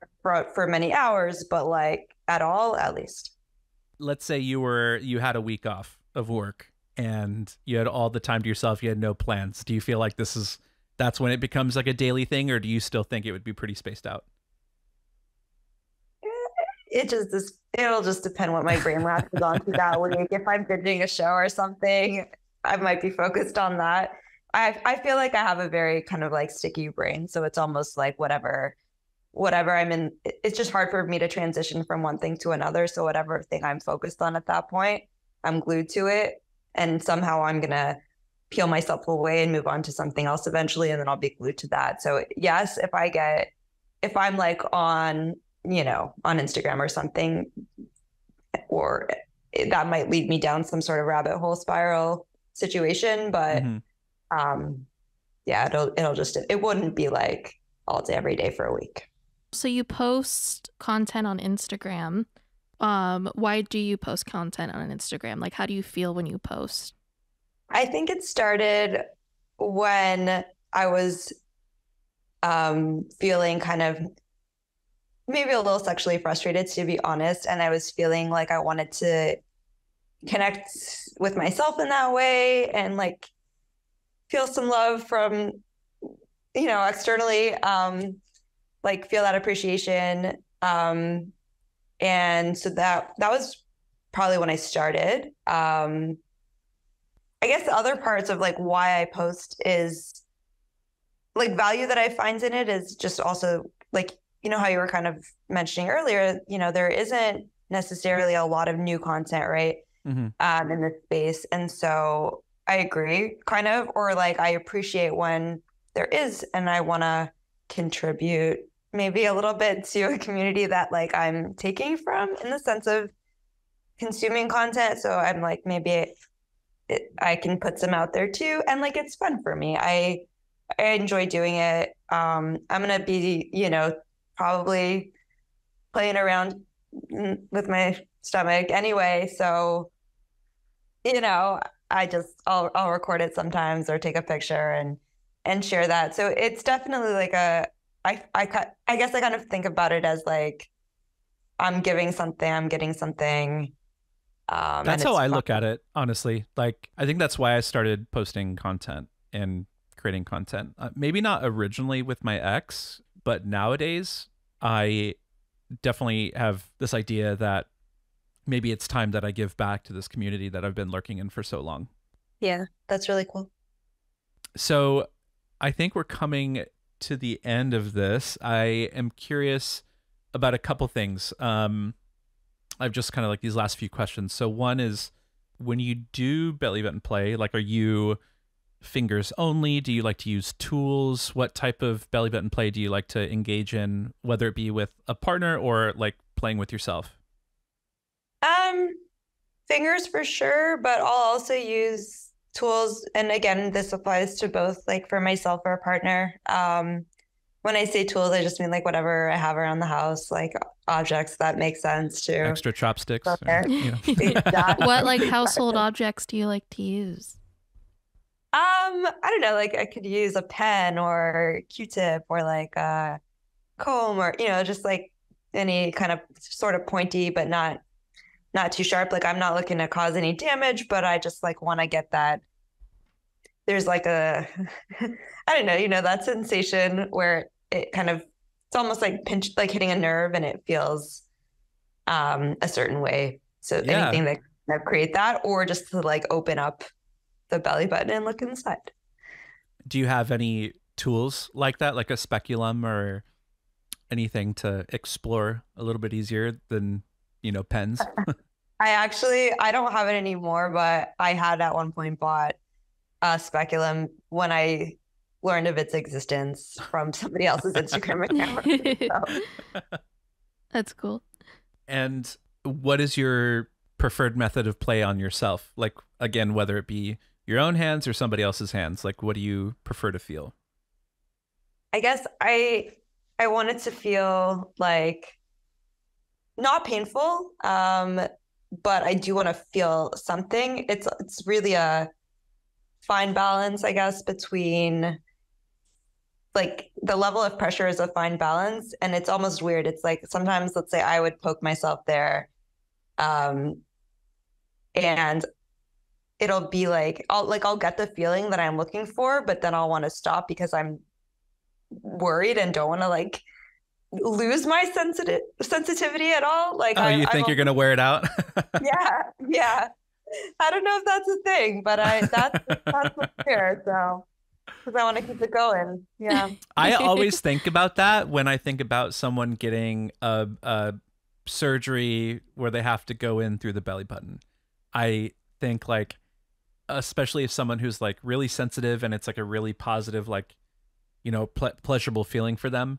for many hours, but like at all, at least. Let's say you had a week off of work and you had all the time to yourself. You had no plans. Do you feel like that's when it becomes like a daily thing, or do you still think it would be pretty spaced out? It'll just depend what my brain latches onto that week. If I'm binging a show or something, I might be focused on that. I feel like I have a very kind of like sticky brain. So it's almost like whatever I'm in, it's just hard for me to transition from one thing to another. So whatever thing I'm focused on at that point, I'm glued to it. And somehow I'm going to peel myself away and move on to something else eventually. And then I'll be glued to that. So yes, if I'm like on, on Instagram or something, or that might lead me down some sort of rabbit hole spiral situation. But yeah, it wouldn't be like all day, every day for a week. So you post content on Instagram. Why do you post content on Instagram? Like, how do you feel when you post? I think it started when I was feeling kind of maybe a little sexually frustrated, to be honest. And I was feeling like I wanted to connect with myself in that way and like feel some love from, externally, like feel that appreciation. And so that was probably when I started. I guess the other parts of like why I post is like value that I find in it is just also like, how you were kind of mentioning earlier, there isn't necessarily a lot of new content, right? Mm-hmm. In this space. And so I agree kind of, or like, I appreciate when there is, and I want to contribute maybe a little bit to a community that like I'm taking from in the sense of consuming content. So I'm like, maybe I can put some out there too. And like, it's fun for me. I enjoy doing it. I'm going to be, probably playing around with my stomach anyway. So, I'll record it sometimes or take a picture and share that. So it's definitely like I guess I kind of think about it as like, I'm giving something, I'm getting something. That's how I look at it, honestly. Like, I think that's why I started posting content and creating content. Maybe not originally with my ex, but nowadays I definitely have this idea that maybe it's time that I give back to this community that I've been lurking in for so long. Yeah, that's really cool. So I think we're coming to the end of this. I am curious about a couple things. I've just kind of like these last few questions. So one is, when you do belly button play, like, are you fingers only? Do you like to use tools? What type of belly button play do you like to engage in, whether it be with a partner or like playing with yourself? Fingers for sure, but I'll also use tools. And again, this applies to both like for myself or a partner. When I say tools, I just mean like whatever I have around the house, like objects that make sense to extra chopsticks. Or, What like household objects do you like to use? I don't know, like I could use a pen or Q-tip or like a comb or, just like any kind of sort of pointy, but not too sharp. Like I'm not looking to cause any damage, but I just like want to get that. There's like I don't know, that sensation where it kind of, it's almost like like hitting a nerve and it feels a certain way. So anything that kind of create that, or just to like open up the belly button and look inside. Do you have any tools like that, like a speculum or anything to explore a little bit easier than, pens? I don't have it anymore, but I had at one point bought a speculum when I learned of its existence from somebody else's Instagram account. So. That's cool. And what is your preferred method of play on yourself? Like, again, whether it be your own hands or somebody else's hands, like what do you prefer to feel? I guess I want it to feel like not painful, but I do want to feel something. It's really a fine balance, I guess, between like the level of pressure is a fine balance. And it's almost weird. It's like sometimes, let's say I would poke myself there, and it'll be like I'll get the feeling that I'm looking for, but then I'll want to stop because I'm worried and don't want to like lose my sensitivity at all. Like, you think you're gonna wear it out? Yeah. I don't know if that's a thing, but that's what's here. So because I want to keep it going. Yeah. I always think about that when I think about someone getting a surgery where they have to go in through the belly button. I think like, especially if someone who's like really sensitive and it's like a really positive, like, you know, pleasurable feeling for them.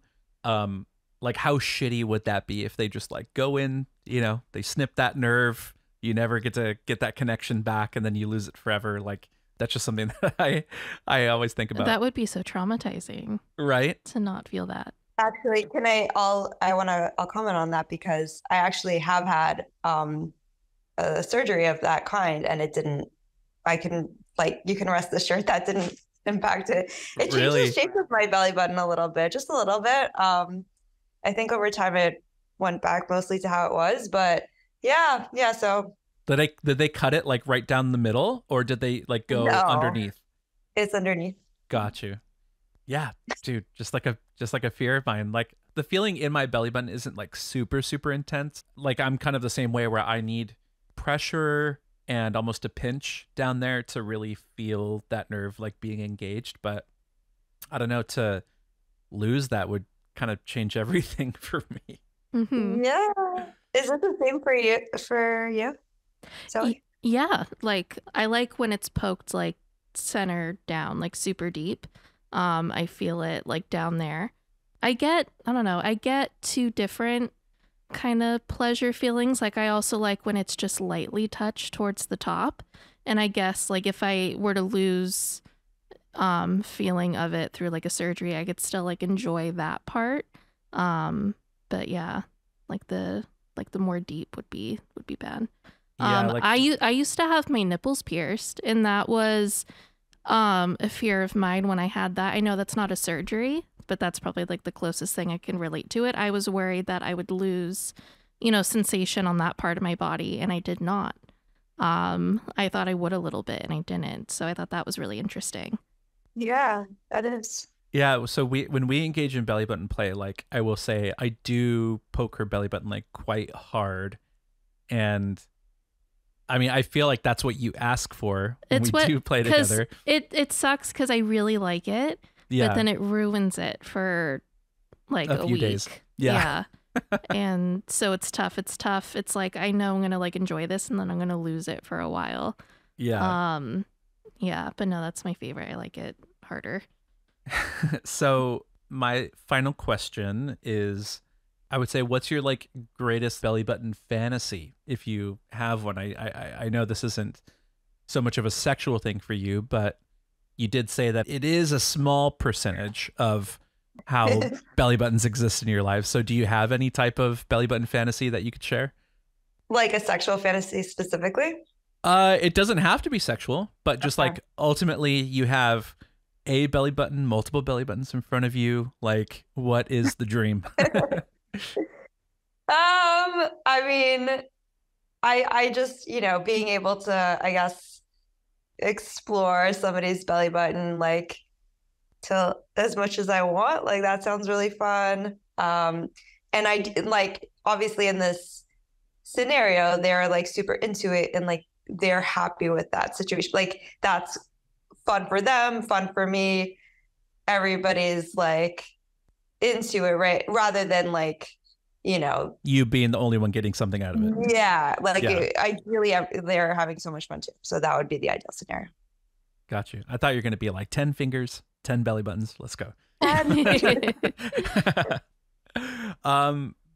Like how shitty would that be if they just like go in, you know, they snip that nerve, you never get to get that connection back, and then you lose it forever. Like that's just something that I always think about. That would be so traumatizing, right? To not feel that. Actually, I'll comment on that because I actually have had a surgery of that kind, and it didn't. You can rest assured that didn't impact it. It changed the shape of my belly button a little bit, just a little bit. I think over time it went back mostly to how it was, but yeah. So did they cut it like right down the middle, or did they like go underneath? It's underneath. Got you. Yeah, dude, just like a fear of mine. Like the feeling in my belly button isn't like super, super intense. Like I'm kind of the same way where I need pressure and almost a pinch down there to really feel that nerve like being engaged. But I don't know, to lose that would kind of change everything for me. Mm-hmm. Yeah. Is it the same for you? So yeah, like I like when it's poked like center down, like super deep. I feel it like down there. I get two different kind of pleasure feelings. Like I also like when it's just lightly touched towards the top. And I guess like if I were to lose feeling of it through like a surgery, I could still like enjoy that part. But yeah, like the more deep would be bad. Yeah, I used to have my nipples pierced, and that was a fear of mine when I had that. I know that's not a surgery, but that's probably like the closest thing I can relate to it. I was worried that I would lose, sensation on that part of my body, and I did not. I thought I would a little bit, and I didn't. So I thought that was really interesting. Yeah, that is. Yeah, so when we engage in belly button play, like I will say I do poke her belly button like quite hard, and I mean, I feel like that's what you ask for when we do play together. It sucks because I really like it, but then it ruins it for like a few week. Days. Yeah. And so it's tough. It's like I know I'm gonna like enjoy this, and then I'm gonna lose it for a while. Yeah. Yeah, but no, that's my favorite. I like it harder. So my final question is, I would say, what's your like greatest belly button fantasy, if you have one? I know this isn't so much of a sexual thing for you, but you did say that it is a small percentage of how belly buttons exist in your life. So do you have any type of belly button fantasy that you could share? Like a sexual fantasy specifically? It doesn't have to be sexual, but just like ultimately you have a belly button, multiple belly buttons in front of you. Like, what is the dream? I mean, I just, being able to, I guess, explore somebody's belly button, like, to as much as I want. Like, that sounds really fun. And I, like, obviously in this scenario, they're, like, super into it and, like, they're happy with that situation. Like, that's fun for them, fun for me. Everybody's, like, into it, right? Rather than, like, you being the only one getting something out of it. Yeah, like ideally they're having so much fun too. So that would be the ideal scenario. Got you. I thought you were going to be like 10 fingers, 10 belly buttons. Let's go.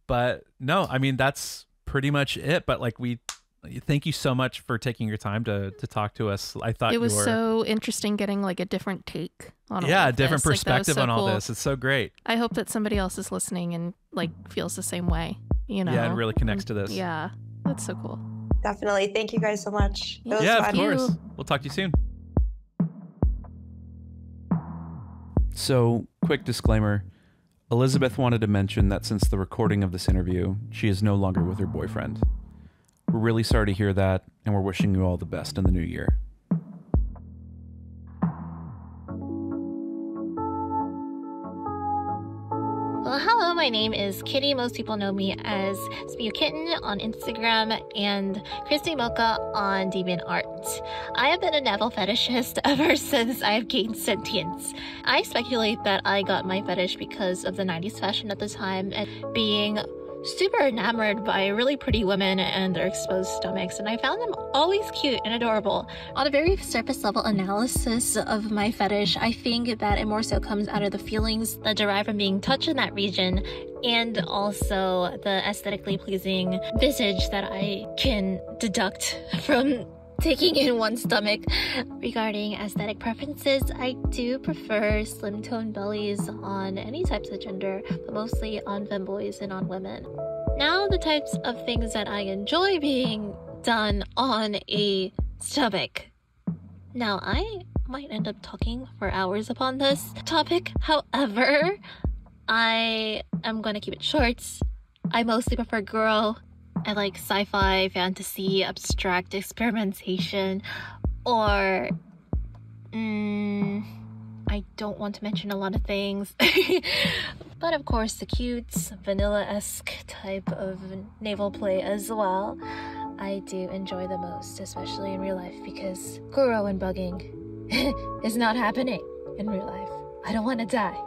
But no, I mean, that's pretty much it. But like thank you so much for taking your time to talk to us. I thought it was so interesting getting like a different take on all a of different this. perspective so on all cool. this. It's so great. I hope that somebody else is listening and like feels the same way, Yeah, and really connects to this. Yeah, that's so cool. Definitely. Thank you guys so much. It was fun. Of course. We'll talk to you soon. So, quick disclaimer. Elizabeth wanted to mention that since the recording of this interview, she is no longer with her boyfriend. We're really sorry to hear that, and we're wishing you all the best in the new year. Well, hello, my my name is Kitty. Most people know me as Speculum on Instagram and Christy Mocha on DeviantArt. I have been a navel fetishist ever since I've gained sentience. I speculate that I got my fetish because of the 90s fashion at the time and being super enamored by really pretty women and their exposed stomachs, and I found them always cute and adorable. On a very surface level analysis of my fetish, I think that it more so comes out of the feelings that derive from being touched in that region, and also the aesthetically pleasing visage that I can deduct from taking in one's stomach. Regarding aesthetic preferences, I do prefer slim toned bellies on any types of gender, but mostly on femboys and on women. Now, the types of things that I enjoy being done on a stomach. Now, I might end up talking for hours upon this topic. However, I am going to keep it short. I mostly prefer girl. I like sci-fi, fantasy, abstract experimentation, or I don't want to mention a lot of things. But of course, the cute, vanilla-esque type of naval play as well, I do enjoy the most, especially in real life, because guru and bugging is not happening in real life. I don't want to die.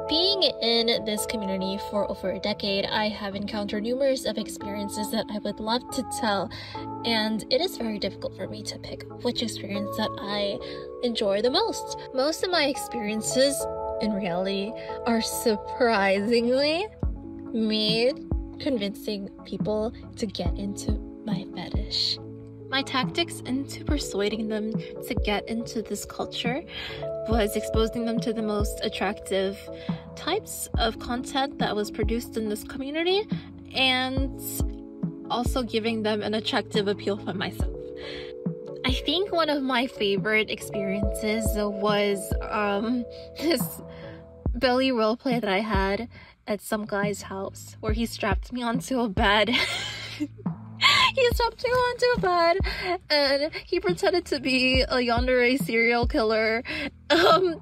Being in this community for over a decade, I have encountered numerous of experiences that I would love to tell, and it is very difficult for me to pick which experience that I enjoy the most. Most of my experiences, in reality, are surprisingly me convincing people to get into my fetish. My tactics into persuading them to get into this culture was exposing them to the most attractive types of content that was produced in this community, and also giving them an attractive appeal for myself. I think one of my favorite experiences was this belly roleplay that I had at some guy's house, where he strapped me onto a bed. He strapped me onto a bed, and he pretended to be a yandere serial killer. I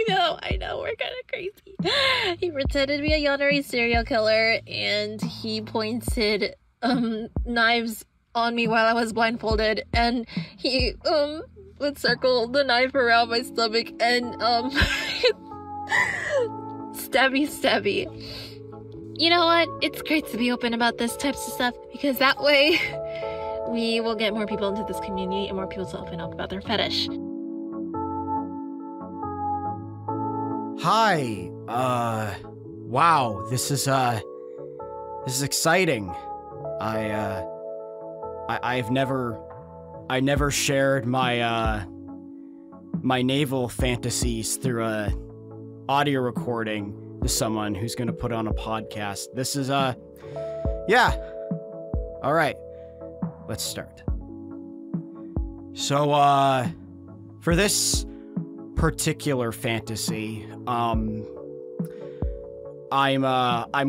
know, we're kind of crazy. He pretended to be a yandere serial killer, and he pointed knives on me while I was blindfolded, and he would circle the knife around my stomach and stabby. You know what? It's great to be open about this types of stuff, because that way we will get more people into this community and more people to open up about their fetish. Hi. Wow. This is exciting. I never shared my my naval fantasies through a audio recording to someone who's going to put on a podcast. This is, yeah. All right, let's start. So, for this particular fantasy, I'm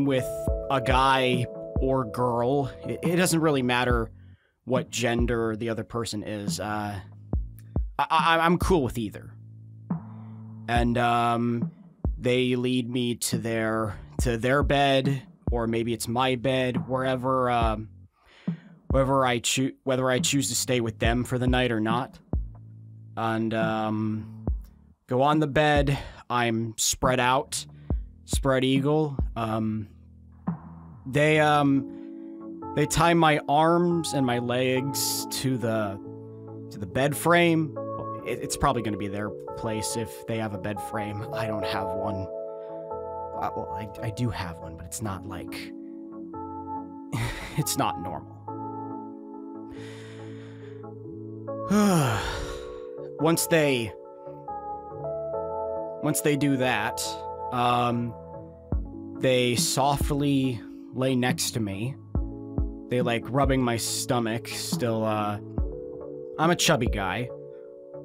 with a guy or girl. It doesn't really matter what gender the other person is. I'm cool with either. And, they lead me to their bed, or maybe it's my bed, wherever I choose to stay with them for the night or not. And go on the bed. I'm spread out, spread eagle. They tie my arms and my legs to the bed frame. It's probably going to be their place if they have a bed frame. I don't have one. Well, I do have one, but it's not like... it's not normal. Once they do that, they softly lay next to me. They like rubbing my stomach. Still, I'm a chubby guy.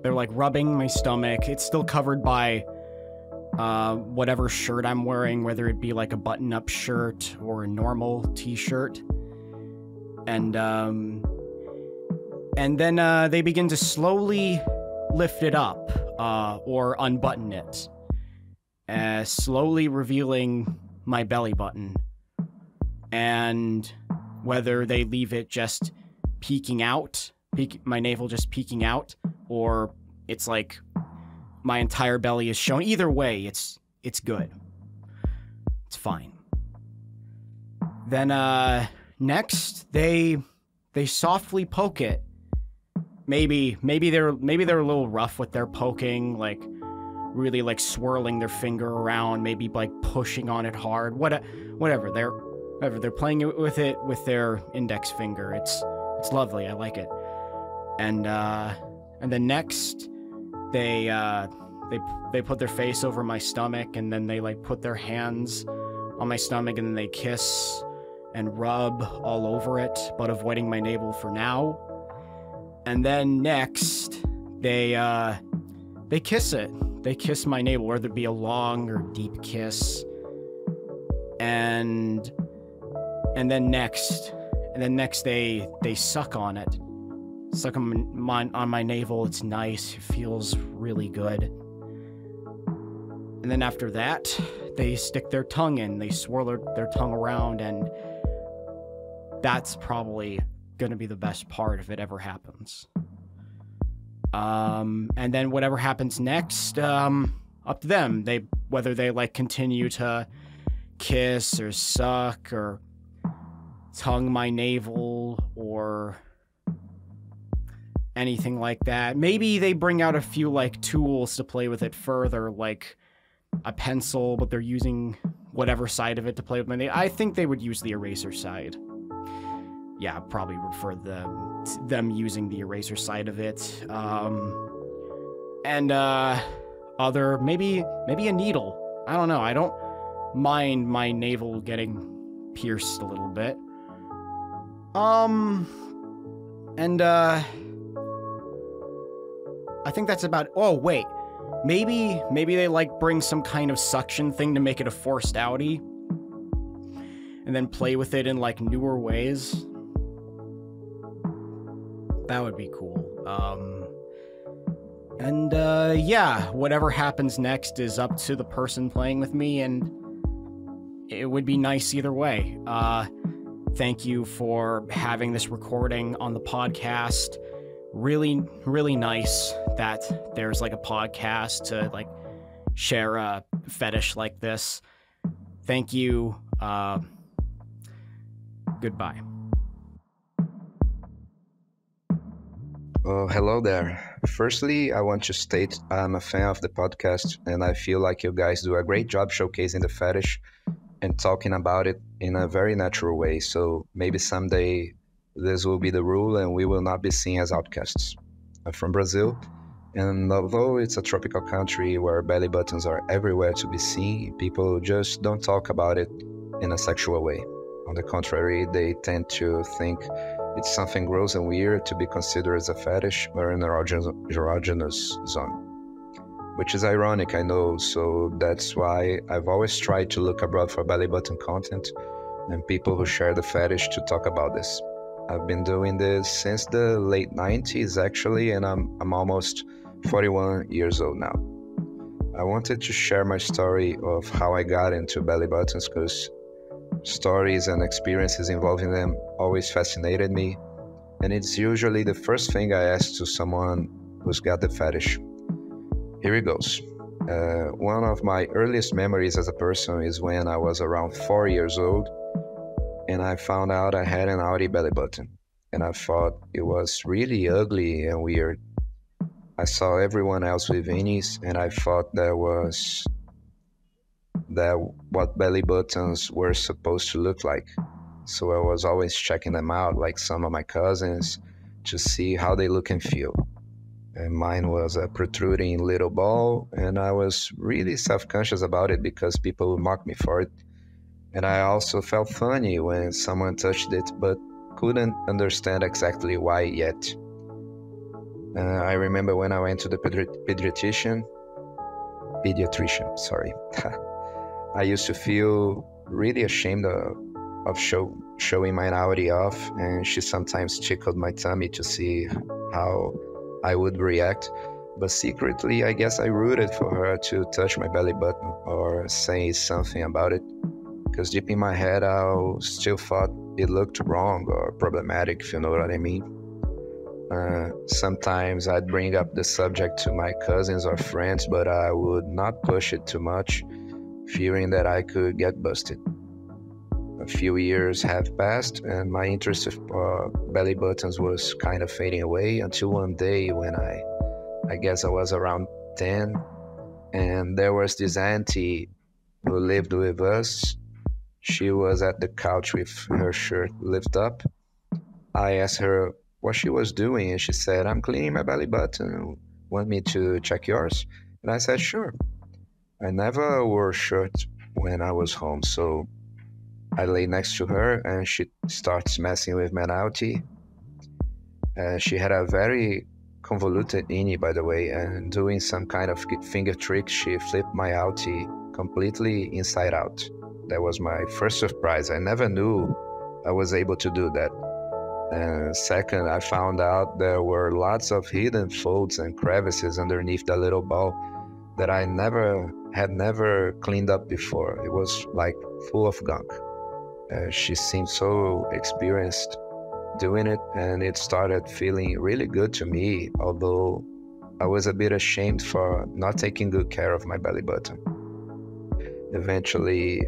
They're like rubbing my stomach. It's still covered by whatever shirt I'm wearing, whether it be like a button-up shirt or a normal t-shirt. And then they begin to slowly lift it up or unbutton it, slowly revealing my belly button. And whether they leave it just peeking out, my navel just peeking out, or it's like my entire belly is shown. Either way, it's good. It's fine. Then next they softly poke it. Maybe they're a little rough with their poking, like really like swirling their finger around, maybe like pushing on it hard. Whatever. They're playing with it with their index finger. It's lovely. I like it. And then next they put their face over my stomach, and then they like put their hands on my stomach, and then they kiss and rub all over it, but avoiding my navel for now. And then next, they kiss it. They kiss my navel, whether it be a long or deep kiss. And then next they suck on it. Suck on my navel. It's nice. It feels really good. And then after that, they stick their tongue in. They swirl their tongue around, and that's probably gonna be the best part if it ever happens. And then whatever happens next, up to them. Whether they like continue to kiss or suck or tongue my navel or anything like that. Maybe they bring out a few like tools to play with it further, like a pencil, but they're using whatever side of it to play with. I think they would use the eraser side. Yeah, probably prefer them using the eraser side of it. And other maybe a needle. I don't know. I don't mind my navel getting pierced a little bit. And I think that's about. Oh wait, maybe they like bring some kind of suction thing to make it a forced outie, and then play with it in like newer ways. That would be cool. Yeah, whatever happens next is up to the person playing with me, and it would be nice either way. Thank you for having this recording on the podcast. Really, really nice that there's like a podcast to like share a fetish like this. Thank you. Goodbye. Hello there. Firstly, I want to state I'm a fan of the podcast, and I feel like you guys do a great job showcasing the fetish and talking about it in a very natural way. So maybe someday this will be the rule and we will not be seen as outcasts. I'm from Brazil, and although it's a tropical country where belly buttons are everywhere to be seen, people just don't talk about it in a sexual way. On the contrary, they tend to think it's something gross and weird to be considered as a fetish or an erogenous zone. Which is ironic, I know, so that's why I've always tried to look abroad for belly button content and people who share the fetish to talk about this. I've been doing this since the late 90s actually, and I'm almost 41 years old now. I wanted to share my story of how I got into belly buttons because stories and experiences involving them always fascinated me, and it's usually the first thing I ask to someone who's got the fetish. Here it goes. One of my earliest memories as a person is when I was around 4 years old and I found out I had an outie belly button, and I thought it was really ugly and weird. I saw everyone else with innies and I thought that what belly buttons were supposed to look like. So I was always checking them out like some of my cousins to see how they look and feel. And mine was a protruding little ball, and I was really self-conscious about it because people would mock me for it. And I also felt funny when someone touched it, but couldn't understand exactly why yet. I remember when I went to the pediatrician, sorry. I used to feel really ashamed of showing my outie off, and she sometimes tickled my tummy to see how I would react, but secretly I guess I rooted for her to touch my belly button or say something about it. because deep in my head, I still thought it looked wrong or problematic, if you know what I mean. Sometimes I'd bring up the subject to my cousins or friends, but I would not push it too much, fearing that I could get busted. A few years have passed, and my interest in belly buttons was kind of fading away until one day when I guess I was around 10, and there was this auntie who lived with us. She was at the couch with her shirt lifted up. I asked her what she was doing, and she said, "I'm cleaning my belly button. Want me to check yours?" And I said, "Sure." I never wore a shirt when I was home, so I lay next to her, and she starts messing with my outie. She had a very convoluted innie, by the way, and doing some kind of finger trick, she flipped my outie completely inside out. That was my first surprise. I never knew I was able to do that. And second, I found out there were lots of hidden folds and crevices underneath the little ball that I had never cleaned up before. It was like full of gunk. She seemed so experienced doing it, and it started feeling really good to me, although I was a bit ashamed for not taking good care of my belly button. Eventually,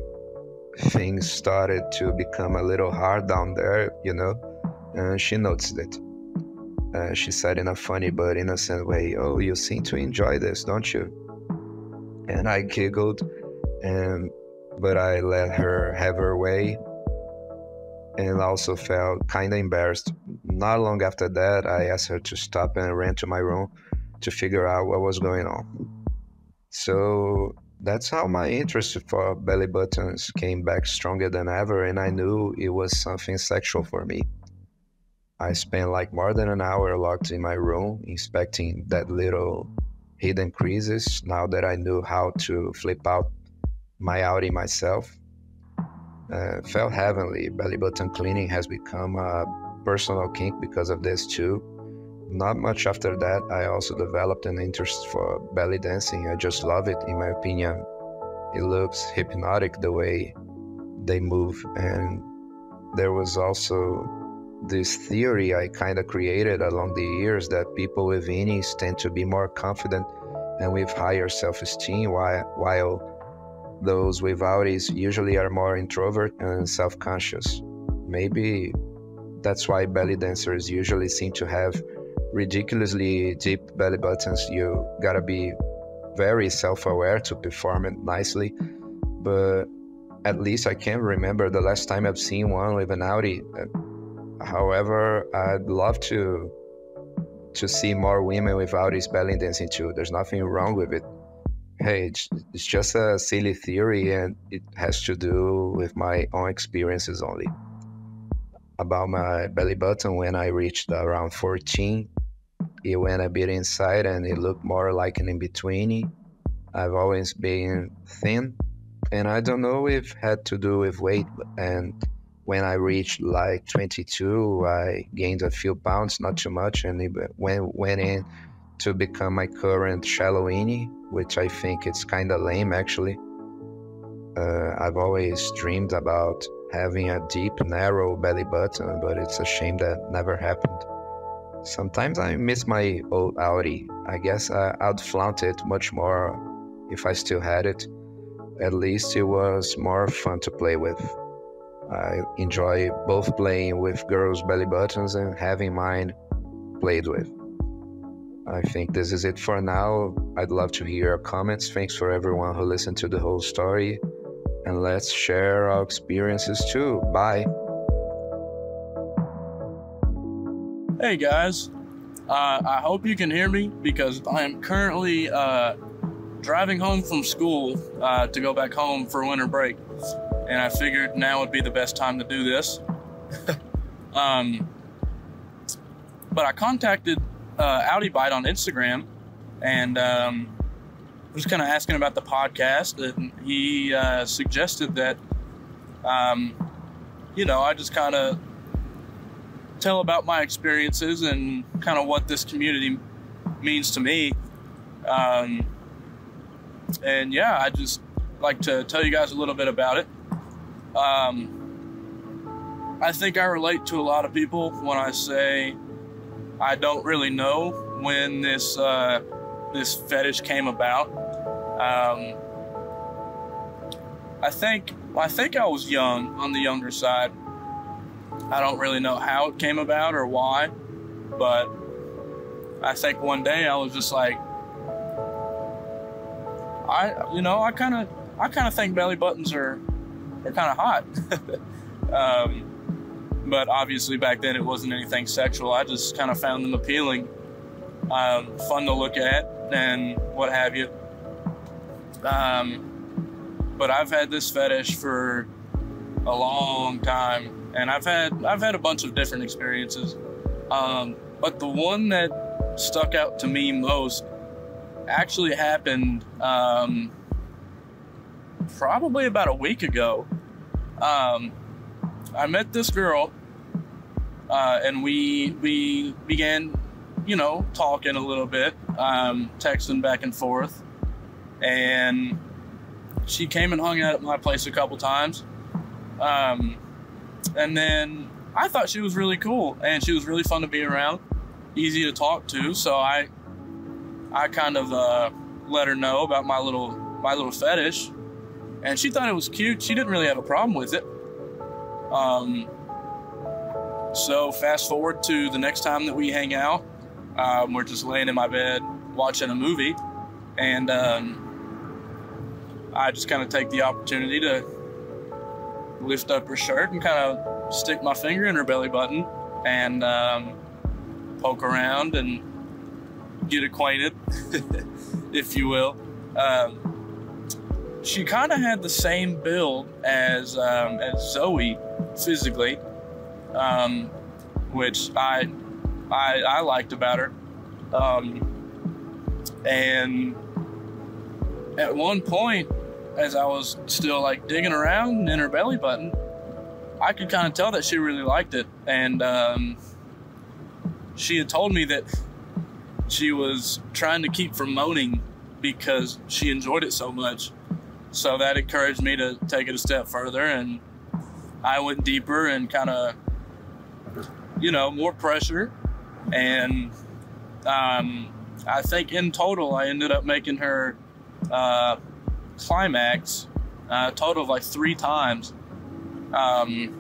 things started to become a little hard down there, and she noticed it. She said in a funny but innocent way, "Oh, you seem to enjoy this, don't you?" And I giggled, but I let her have her way, and also felt kind of embarrassed. Not long after that, I asked her to stop and ran to my room to figure out what was going on. So that's how my interest for belly buttons came back stronger than ever, and I knew it was something sexual for me. I spent like more than an hour locked in my room, inspecting that little hidden creases, now that I knew how to flip out my outie myself. Felt heavenly. Belly button cleaning has become a personal kink because of this too. Not much after that, I also developed an interest for belly dancing. I just love it, in my opinion. It looks hypnotic the way they move. And there was also this theory I kind of created along the years that people with innies tend to be more confident and with higher self-esteem, while those with outies usually are more introvert and self-conscious. Maybe that's why belly dancers usually seem to have ridiculously deep belly buttons. You gotta be very self-aware to perform it nicely, but at least I can't remember the last time I've seen one with an outie. However, I'd love to see more women with outies belly dancing too. There's nothing wrong with it. Hey, it's just a silly theory, and it has to do with my own experiences only. About my belly button, when I reached around 14, it went a bit inside and it looked more like an in-betweenie. I've always been thin, and I don't know if it had to do with weight, and when I reached like 22, I gained a few pounds, not too much, and it went in to become my current shallow innie, which I think it's kind of lame actually. I've always dreamed about having a deep, narrow belly button, but it's a shame that never happened. Sometimes I miss my old outie. I guess I'd flaunt it much more if I still had it. At least it was more fun to play with. I enjoy both playing with girls' belly buttons and having mine played with. I think this is it for now. I'd love to hear your comments. Thanks for everyone who listened to the whole story. And let's share our experiences too. Bye. Hey guys, I hope you can hear me because I am currently driving home from school to go back home for winter break. And I figured now would be the best time to do this. But I contacted OutieByte on Instagram and was kind of asking about the podcast, and he suggested that, I just kind of tell about my experiences and kind of what this community means to me. And yeah, I just like to tell you guys a little bit about it. I think I relate to a lot of people when I say I don't really know when this fetish came about. I think I was young, on the younger side. I don't really know how it came about or why, but I think one day I was just like, I kind of think belly buttons are kind of hot. But obviously back then it wasn't anything sexual. I just kind of found them appealing, fun to look at, and what have you. But I've had this fetish for a long time, and I've had a bunch of different experiences. But the one that stuck out to me most actually happened probably about a week ago. I met this girl, and we began, talking a little bit, texting back and forth, and she came and hung out at my place a couple times. And then I thought she was really cool, and she was really fun to be around, easy to talk to. So I kind of let her know about my little fetish, and she thought it was cute. She didn't really have a problem with it. So fast forward to the next time that we hang out, we're just laying in my bed watching a movie, and I just kind of take the opportunity to lift up her shirt and kind of stick my finger in her belly button and poke around and get acquainted, if you will. She kind of had the same build as Zoe physically, which I liked about her. And at one point, as I was still like digging around in her belly button, I could kind of tell that she really liked it. And she had told me that she was trying to keep from moaning because she enjoyed it so much. So that encouraged me to take it a step further, and I went deeper and kind of, more pressure. And I think in total, I ended up making her climax a total of like 3 times. And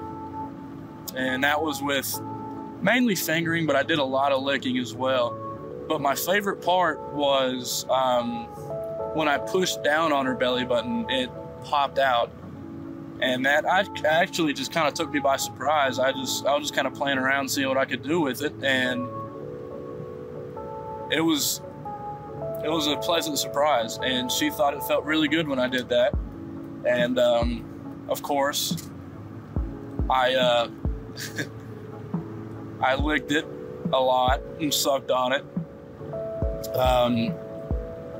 that was with mainly fingering, but I did a lot of licking as well. But my favorite part was when I pushed down on her belly button, it popped out. And that actually just kind of took me by surprise. I was just kind of playing around, seeing what I could do with it, and it was a pleasant surprise. And she thought it felt really good when I did that. And of course, I I licked it a lot and sucked on it.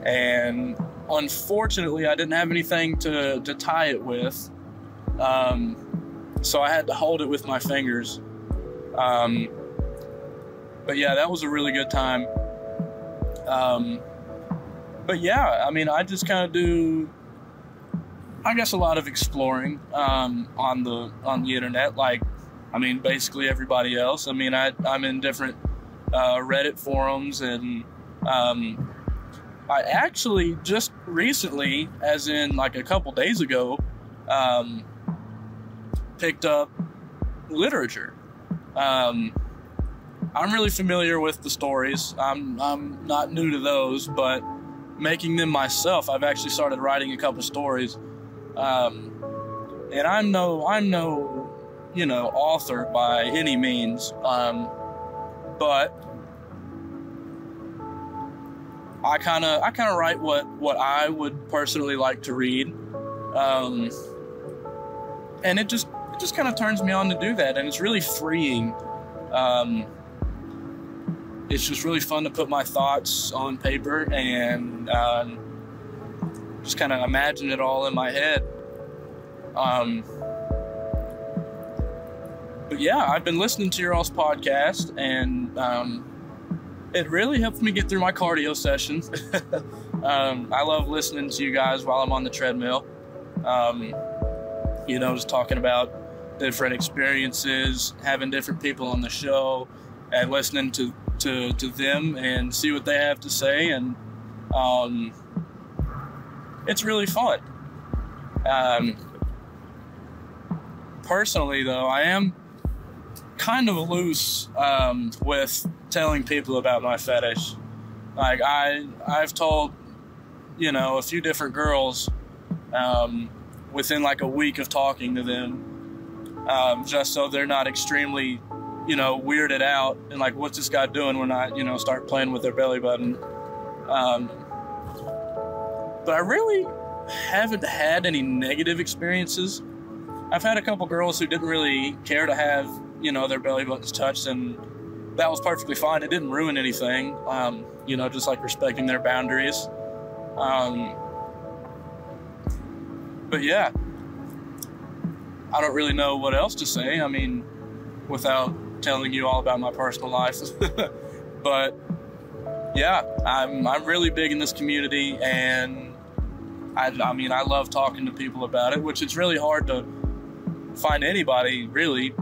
And unfortunately, I didn't have anything to tie it with. So I had to hold it with my fingers. But yeah, that was a really good time. But yeah, I mean, I just kind of do, I guess, a lot of exploring on the internet, like, I mean, basically everybody else. I mean, I'm in different Reddit forums, and I actually just recently, as in like a couple days ago, picked up literature. I'm really familiar with the stories. I'm not new to those, but making them myself, I've actually started writing a couple stories. And I'm no author by any means, but I kind of write what I would personally like to read, and it just kind of turns me on to do that, and it's really freeing. It's just really fun to put my thoughts on paper and just kind of imagine it all in my head. But yeah, I've been listening to your all's podcast, and it really helps me get through my cardio sessions. I love listening to you guys while I'm on the treadmill. just talking about different experiences, having different people on the show, and listening to them and see what they have to say. And it's really fun. Personally, though, I am kind of loose with telling people about my fetish. Like, I've told, a few different girls within like a week of talking to them, just so they're not extremely, weirded out and like, what's this guy doing when I, start playing with their belly button. But I really haven't had any negative experiences. I've had a couple girls who didn't really care to have, their belly buttons touched, and that was perfectly fine. It didn't ruin anything, just like respecting their boundaries. But yeah, I don't really know what else to say. I mean, without telling you all about my personal life. But yeah, I'm really big in this community, and I love talking to people about it, which it's really hard to find anybody really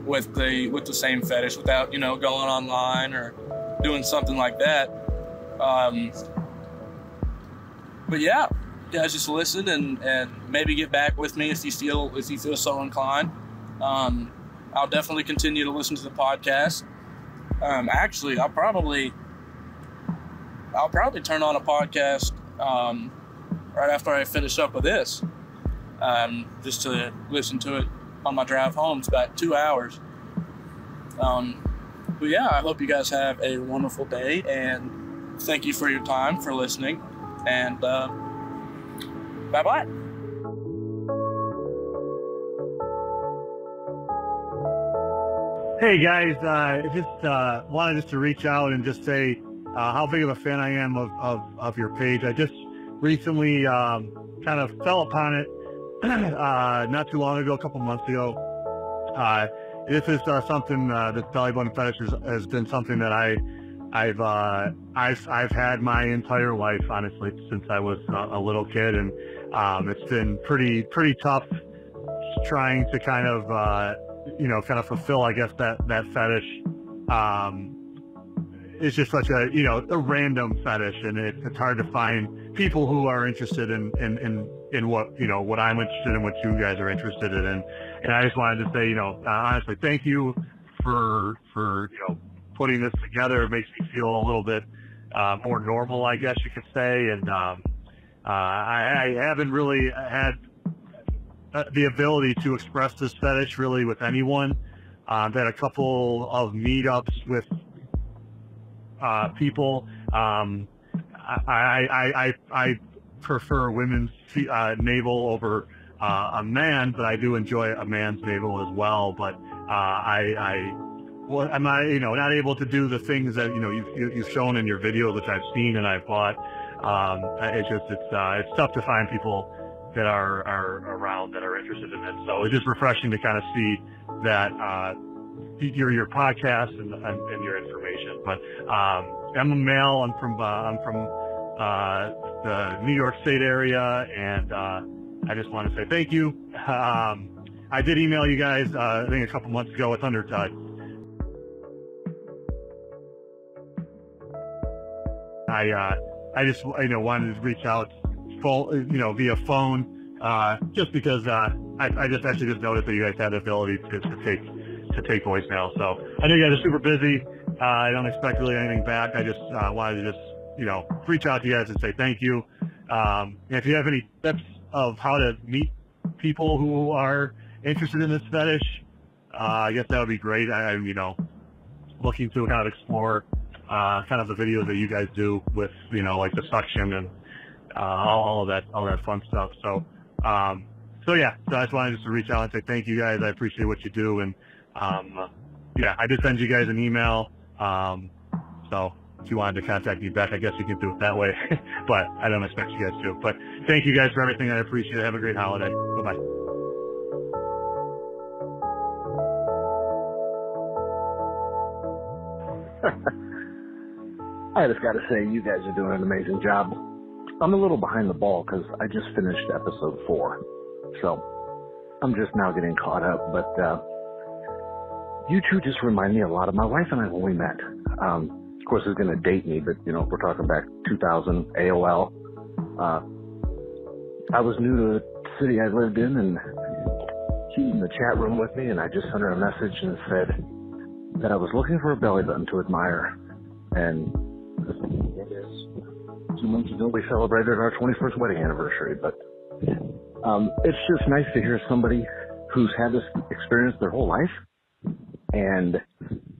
with the same fetish without, going online or doing something like that. But yeah, guys, just listen and maybe get back with me if you feel so inclined. I'll definitely continue to listen to the podcast. Actually, I'll probably turn on a podcast right after I finish up with this, just to listen to it on my drive home. It's about 2 hours. But yeah, I hope you guys have a wonderful day, and thank you for your time, for listening, and bye-bye. Hey guys, wanted to reach out and just say how big of a fan I am of your page. I just recently kind of fell upon it not too long ago, a couple months ago. This is something this belly button fetish has been something that I've had my entire life, honestly, since I was a little kid, and it's been pretty tough trying to kind of fulfill, I guess, that fetish. It's just such a random fetish, and it's hard to find people who are interested in what what I'm interested in, what you guys are interested in, and I just wanted to say, honestly, thank you for putting this together. It makes me feel a little bit more normal, I guess you could say, and I haven't really had the ability to express this fetish really with anyone. I've had a couple of meetups with people. I prefer women's navel over a man, but I do enjoy a man's navel as well. But I'm not able to do the things that you've shown in your videos, which I've seen and I've bought. It's tough to find people that are around that are interested in it. So it's just refreshing to kind of see that your podcast and your information. But I'm a male. I'm from the New York State area, and I just want to say thank you. I did email you guys I think a couple months ago. It's under I just wanted to reach out via phone, just because I just noticed that you guys had the ability to take voicemail. So I know you guys are super busy. I don't expect really anything back. I just wanted to reach out to you guys and say thank you. And if you have any tips of how to meet people who are interested in this fetish, I guess that would be great. I'm looking to kind of explore kind of the videos that you guys do with like the suction and all that fun stuff. So yeah, so I just wanted to reach out and say thank you guys. I appreciate what you do, and yeah, I did send you guys an email. So if you wanted to contact me back, I guess you can do it that way. But I don't expect you guys to. But thank you guys for everything. I appreciate it. Have a great holiday. Bye-bye. I just got to say, you guys are doing an amazing job. I'm a little behind the ball because I just finished episode 4. So I'm just now getting caught up, but you two just remind me a lot of my wife and I when we met. Of course, it's going to date me, but, you know, if we're talking back 2000, AOL. I was new to the city I lived in, and she was in the chat room with me, and I just sent her a message and said that I was looking for a belly button to admire. And it is 2 months ago we celebrated our 21st wedding anniversary, but it's just nice to hear somebody who's had this experience their whole life and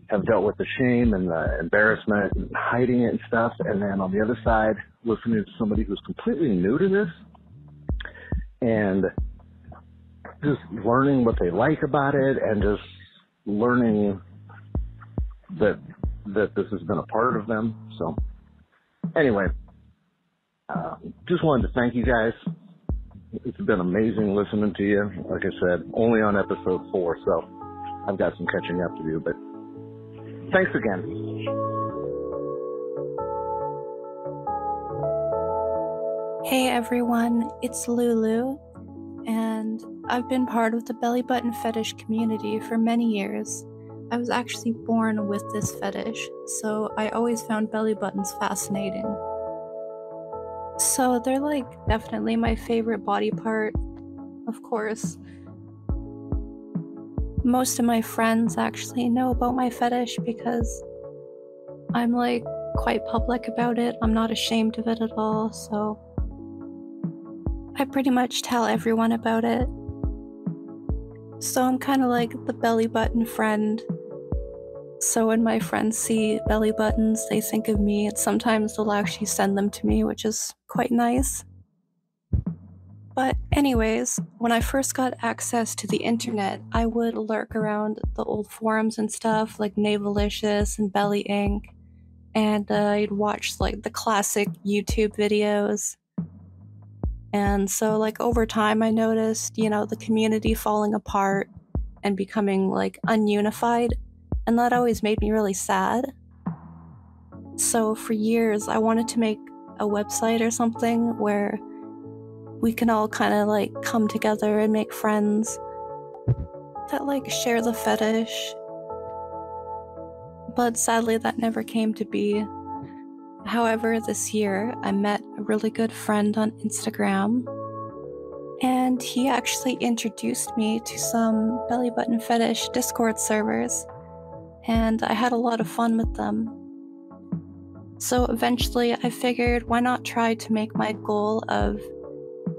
have dealt with the shame and the embarrassment and hiding it and stuff, and then on the other side, listening to somebody who's completely new to this and just learning what they like about it and just learning that this has been a part of them. So anyway, just wanted to thank you guys. It's been amazing listening to you. Like I said, only on episode 4, so I've got some catching up to do, but thanks again. Hey everyone, it's Lulu, and I've been part of the belly button fetish community for many years. I was actually born with this fetish, so I always found belly buttons fascinating. So they're like definitely my favorite body part, of course. Most of my friends actually know about my fetish because I'm like quite public about it. I'm not ashamed of it at all, so I pretty much tell everyone about it. So I'm kind of like the belly button friend. So when my friends see belly buttons, they think of me, and sometimes they'll actually send them to me, which is quite nice. But anyways, when I first got access to the internet, I would lurk around the old forums and stuff like Navalicious and Belly Inc. And I'd watch like the classic YouTube videos. And so like over time I noticed, you know, the community falling apart and becoming like ununified. And that always made me really sad. So for years I wanted to make a website or something where we can all kind of like come together and make friends that like share the fetish. But sadly that never came to be. However, this year I met a really good friend on Instagram, and he actually introduced me to some belly button fetish Discord servers, and I had a lot of fun with them. So eventually I figured, why not try to make my goal of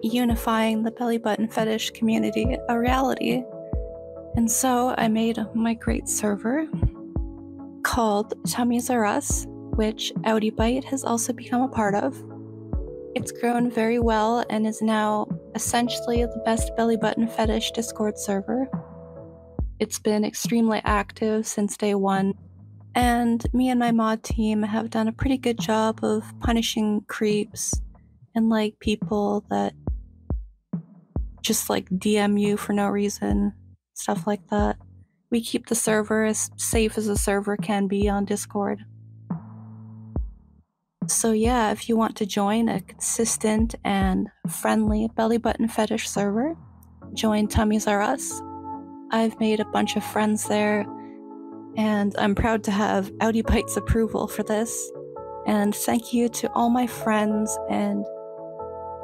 unifying the belly button fetish community a reality? And so I made my great server called Tummies Are Us, which OutieByte has also become a part of. It's grown very well and is now essentially the best belly button fetish Discord server. It's been extremely active since day one, and me and my mod team have done a pretty good job of punishing creeps and like people that just like DM you for no reason, stuff like that. We keep the server as safe as a server can be on Discord. So yeah, if you want to join a consistent and friendly belly button fetish server, join Tummies Are Us. I've made a bunch of friends there, and I'm proud to have OutieByte's approval for this. And thank you to all my friends and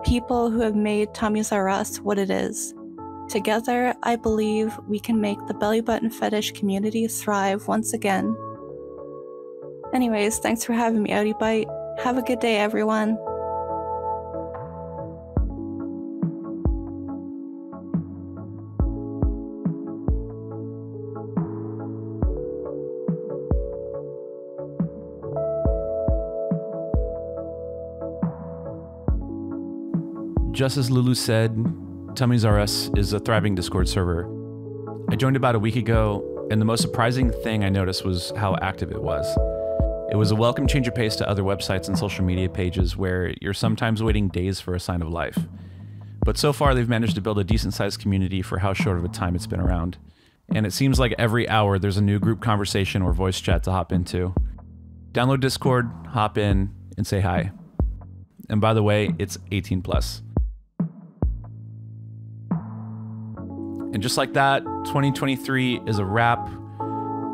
people who have made Tummies Are Us what it is. Together, I believe we can make the belly button fetish community thrive once again. Anyways, thanks for having me, OutieByte. Have a good day, everyone. Just as Lulu said, Tummies Are Us is a thriving Discord server. I joined about a week ago, and the most surprising thing I noticed was how active it was. It was a welcome change of pace to other websites and social media pages where you're sometimes waiting days for a sign of life. But so far, they've managed to build a decent-sized community for how short of a time it's been around. And it seems like every hour there's a new group conversation or voice chat to hop into. Download Discord, hop in, and say hi. And by the way, it's 18+. And just like that, 2023 is a wrap.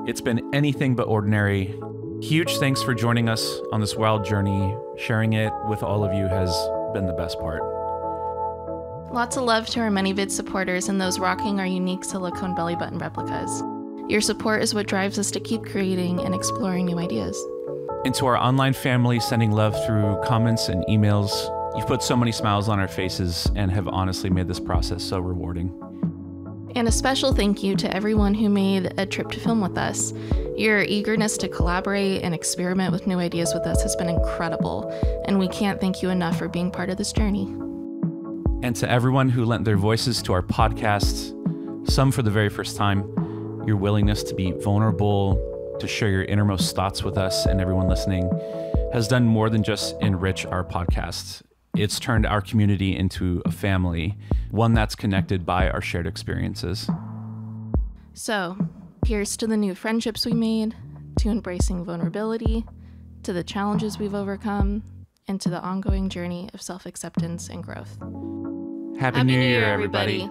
It's been anything but ordinary. Huge thanks for joining us on this wild journey. Sharing it with all of you has been the best part. Lots of love to our ManyVid supporters and those rocking our unique silicone belly button replicas. Your support is what drives us to keep creating and exploring new ideas. And to our online family, sending love through comments and emails. You've put so many smiles on our faces and have honestly made this process so rewarding. And a special thank you to everyone who made a trip to film with us. Your eagerness to collaborate and experiment with new ideas with us has been incredible, and we can't thank you enough for being part of this journey. And to everyone who lent their voices to our podcasts, some for the very first time, your willingness to be vulnerable, to share your innermost thoughts with us and everyone listening has done more than just enrich our podcast. It's turned our community into a family, one that's connected by our shared experiences. So, here's to the new friendships we made, to embracing vulnerability, to the challenges we've overcome, and to the ongoing journey of self-acceptance and growth. Happy New Year, everybody.